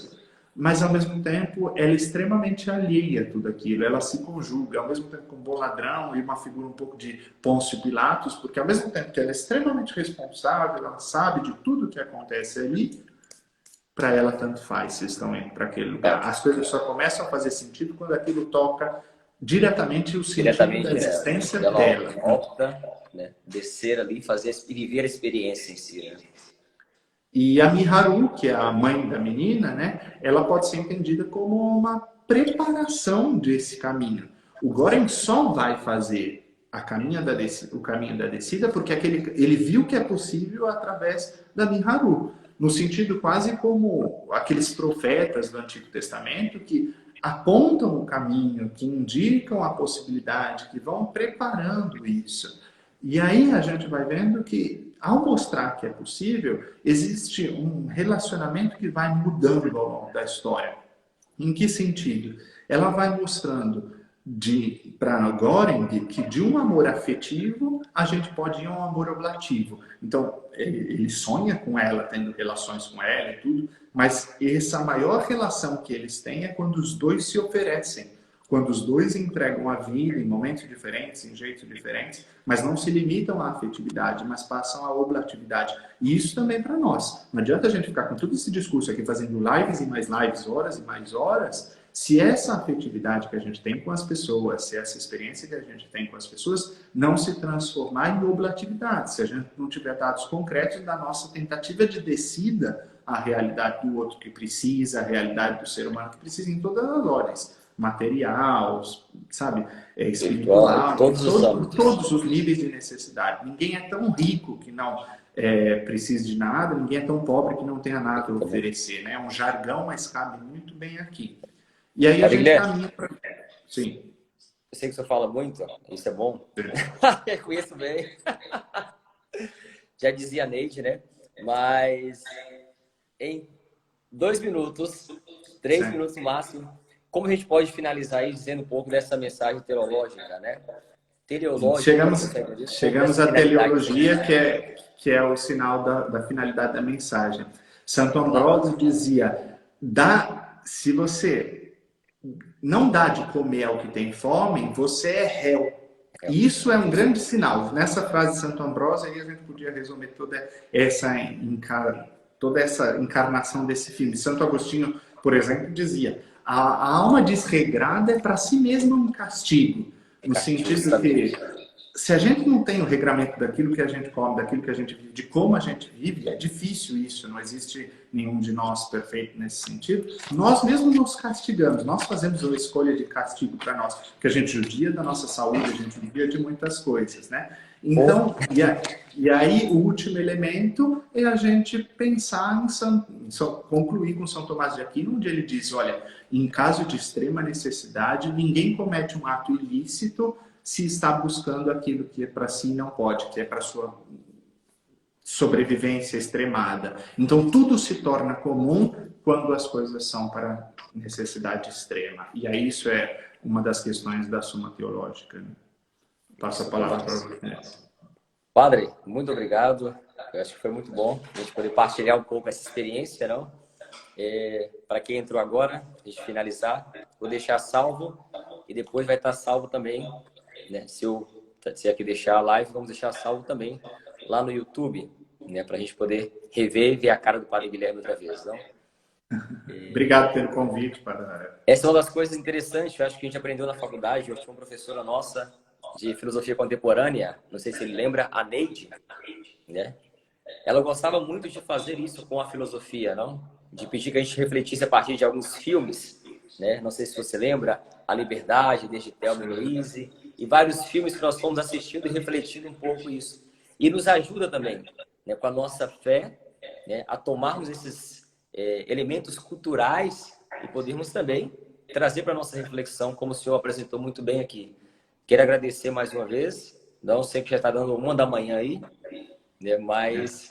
mas ao mesmo tempo ela é extremamente alheia a tudo aquilo, ela se conjuga, ao mesmo tempo com um bom ladrão e uma figura um pouco de Pôncio Pilatos, porque ao mesmo tempo que ela é extremamente responsável, ela sabe de tudo que acontece ali, para ela tanto faz se estão indo para aquele lugar. As coisas só começam a fazer sentido quando aquilo toca diretamente o sentido da existência dela. Ela opta, né, descer ali e viver a experiência em si, né? E a Miharu, que é a mãe da menina, né, ela pode ser entendida como uma preparação desse caminho. O Goren só vai fazer o caminho da descida porque ele viu que é possível através da Miharu. No sentido quase como aqueles profetas do Antigo Testamento que apontam o caminho, que indicam a possibilidade, que vão preparando isso. E aí a gente vai vendo que, ao mostrar que é possível, existe um relacionamento que vai mudando ao longo da história. Em que sentido? Ela vai mostrando para Goring que de um amor afetivo a gente pode ir a um amor oblativo. Então, ele sonha com ela, tendo relações com ela e tudo, mas essa maior relação que eles têm é quando os dois se oferecem, quando os dois entregam a vida em momentos diferentes, em jeitos diferentes, mas não se limitam à afetividade, mas passam à oblatividade. E isso também para nós. Não adianta a gente ficar com todo esse discurso aqui, fazendo lives e mais lives, horas e mais horas, se essa afetividade que a gente tem com as pessoas, se essa experiência que a gente tem com as pessoas não se transformar em oblatividade, se a gente não tiver dados concretos da nossa tentativa de descida à realidade do outro que precisa, a realidade do ser humano que precisa em todas as ordens, material, sabe, espiritual, todos os níveis de necessidade. Ninguém é tão rico que não precise de nada, ninguém é tão pobre que não tenha nada a oferecer, né? É um jargão, mas cabe muito bem aqui. E aí a gente caminha para... Sim. Eu sei que você fala muito, isso é bom. Eu conheço bem. Já dizia Neide, né? Mas em 2 minutos, 3 minutos no máximo, como a gente pode finalizar aí dizendo um pouco dessa mensagem teológica, né? Chegamos à teleologia, que é o sinal da finalidade da mensagem. Santo Ambrósio dizia, se você não dá de comer ao que tem fome, você é réu. E isso é um grande sinal. Nessa frase de Santo Ambrósio, aí a gente podia resumir toda essa encarnação desse filme. Santo Agostinho, por exemplo, dizia, A alma desregrada é para si mesma um castigo, no sentido que se a gente não tem o regramento daquilo que a gente come, daquilo que a gente vive, de como a gente vive, é difícil isso, não existe nenhum de nós perfeito nesse sentido. Nós mesmos nos castigamos, nós fazemos uma escolha de castigo para nós, porque a gente judia da nossa saúde, a gente judia de muitas coisas, né? Então, e aí o último elemento é a gente pensar concluir com São Tomás de Aquino, onde ele diz, olha, em caso de extrema necessidade, ninguém comete um ato ilícito se está buscando aquilo que para si não pode, que é para sua sobrevivência extremada. Então, tudo se torna comum quando as coisas são para necessidade extrema. E aí isso é uma das questões da Suma Teológica, né? Passo a palavra para você. Padre, muito obrigado. Eu acho que foi muito bom a gente poder partilhar um pouco essa experiência, não? Para quem entrou agora, a gente finalizar, vou deixar salvo e depois vai estar salvo também, né? Se aqui deixar a live, vamos deixar salvo também lá no YouTube, né? Para a gente poder rever e ver a cara do Padre Guilherme outra vez, não? Obrigado pelo convite, Padre. Essa é uma das coisas interessantes, eu acho que a gente aprendeu na faculdade. Eu tinha uma professora nossa de filosofia contemporânea, não sei se ele lembra, a Neide, né? Ela gostava muito de fazer isso com a filosofia, não? De pedir que a gente refletisse a partir de alguns filmes, né? Não sei se você lembra, A Liberdade, desde Thelma e Louise, e vários filmes que nós fomos assistindo e refletindo um pouco isso. E nos ajuda também, né, com a nossa fé, né, a tomarmos esses elementos culturais e podermos também trazer para a nossa reflexão, como o senhor apresentou muito bem aqui. Quero agradecer mais uma vez. Não sei que já está dando 1 da manhã aí, né? Mas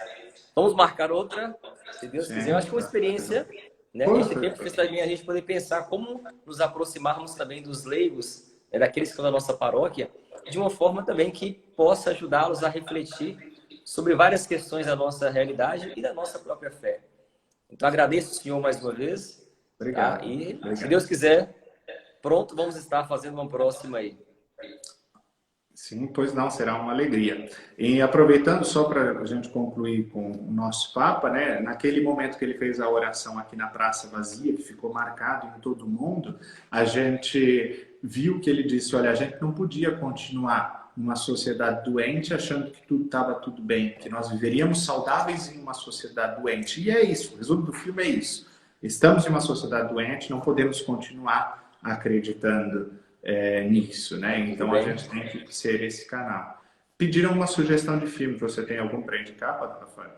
vamos marcar outra, se Deus quiser. Eu acho que é uma experiência, né? Esse tempo fez também a gente poder pensar como nos aproximarmos também dos leigos, né? Daqueles que estão na nossa paróquia, de uma forma também que possa ajudá-los a refletir sobre várias questões da nossa realidade e da nossa própria fé. Então, agradeço o senhor mais uma vez. Obrigado. Tá? E, Obrigado. Se Deus quiser, pronto, vamos estar fazendo uma próxima aí. Sim, pois não, será uma alegria. E aproveitando só para a gente concluir com o nosso Papa, né? Naquele momento que ele fez a oração aqui na Praça Vazia, que ficou marcado em todo mundo, a gente viu que ele disse, olha, a gente não podia continuar numa sociedade doente achando que tudo estava tudo bem, que nós viveríamos saudáveis em uma sociedade doente. E é isso, o resumo do filme é isso. Estamos em uma sociedade doente, não podemos continuar acreditando nisso, né? Então a gente tem que ser esse canal. Pediram uma sugestão de filme. Você tem algum para indicar, Padre Rafael?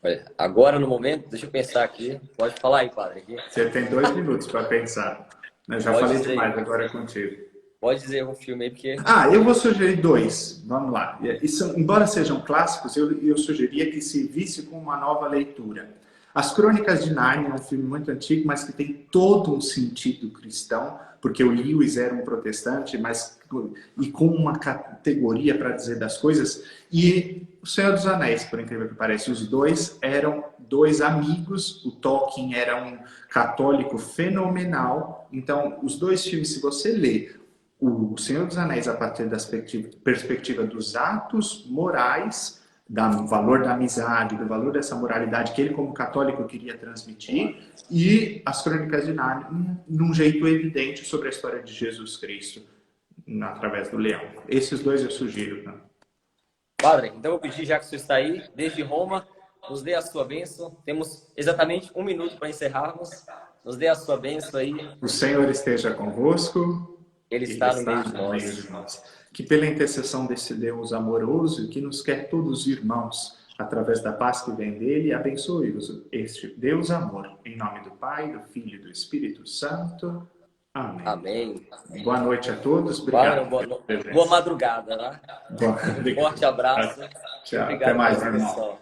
Olha, agora no momento, deixa eu pensar aqui. Pode falar aí, Padre. Aqui. Você tem 2 minutos para pensar. Eu já falei demais, agora é contigo. Pode dizer um filme aí, porque... eu vou sugerir 2. Vamos lá. Isso, embora sejam clássicos, eu sugeria que se visse com uma nova leitura. As Crônicas de Nárnia é um filme muito antigo, mas que tem todo um sentido cristão, porque o Lewis era um protestante, e com uma categoria para dizer das coisas. E O Senhor dos Anéis, por incrível que pareça, os dois eram 2 amigos. O Tolkien era um católico fenomenal. Então, os 2 filmes, se você lê O Senhor dos Anéis a partir da perspectiva dos atos morais, do valor da amizade, do valor dessa moralidade que ele, como católico, queria transmitir, e as Crônicas de Nárnia, num jeito evidente sobre a história de Jesus Cristo, através do leão. Esses 2 eu sugiro. Né? Padre, então eu vou pedir, já que você está aí, desde Roma, nos dê a sua bênção. Temos exatamente 1 minuto para encerrarmos. Nos dê a sua bênção aí. O Senhor esteja convosco. Ele está no meio de nós. Que pela intercessão desse Deus amoroso, que nos quer todos irmãos, através da paz que vem dele, abençoe-vos este Deus amor. Em nome do Pai, do Filho e do Espírito Santo. Amém. Amém. Boa noite a todos. Obrigado. Boa madrugada, né? Um forte abraço. Tchau. Obrigado. Até mais, irmão.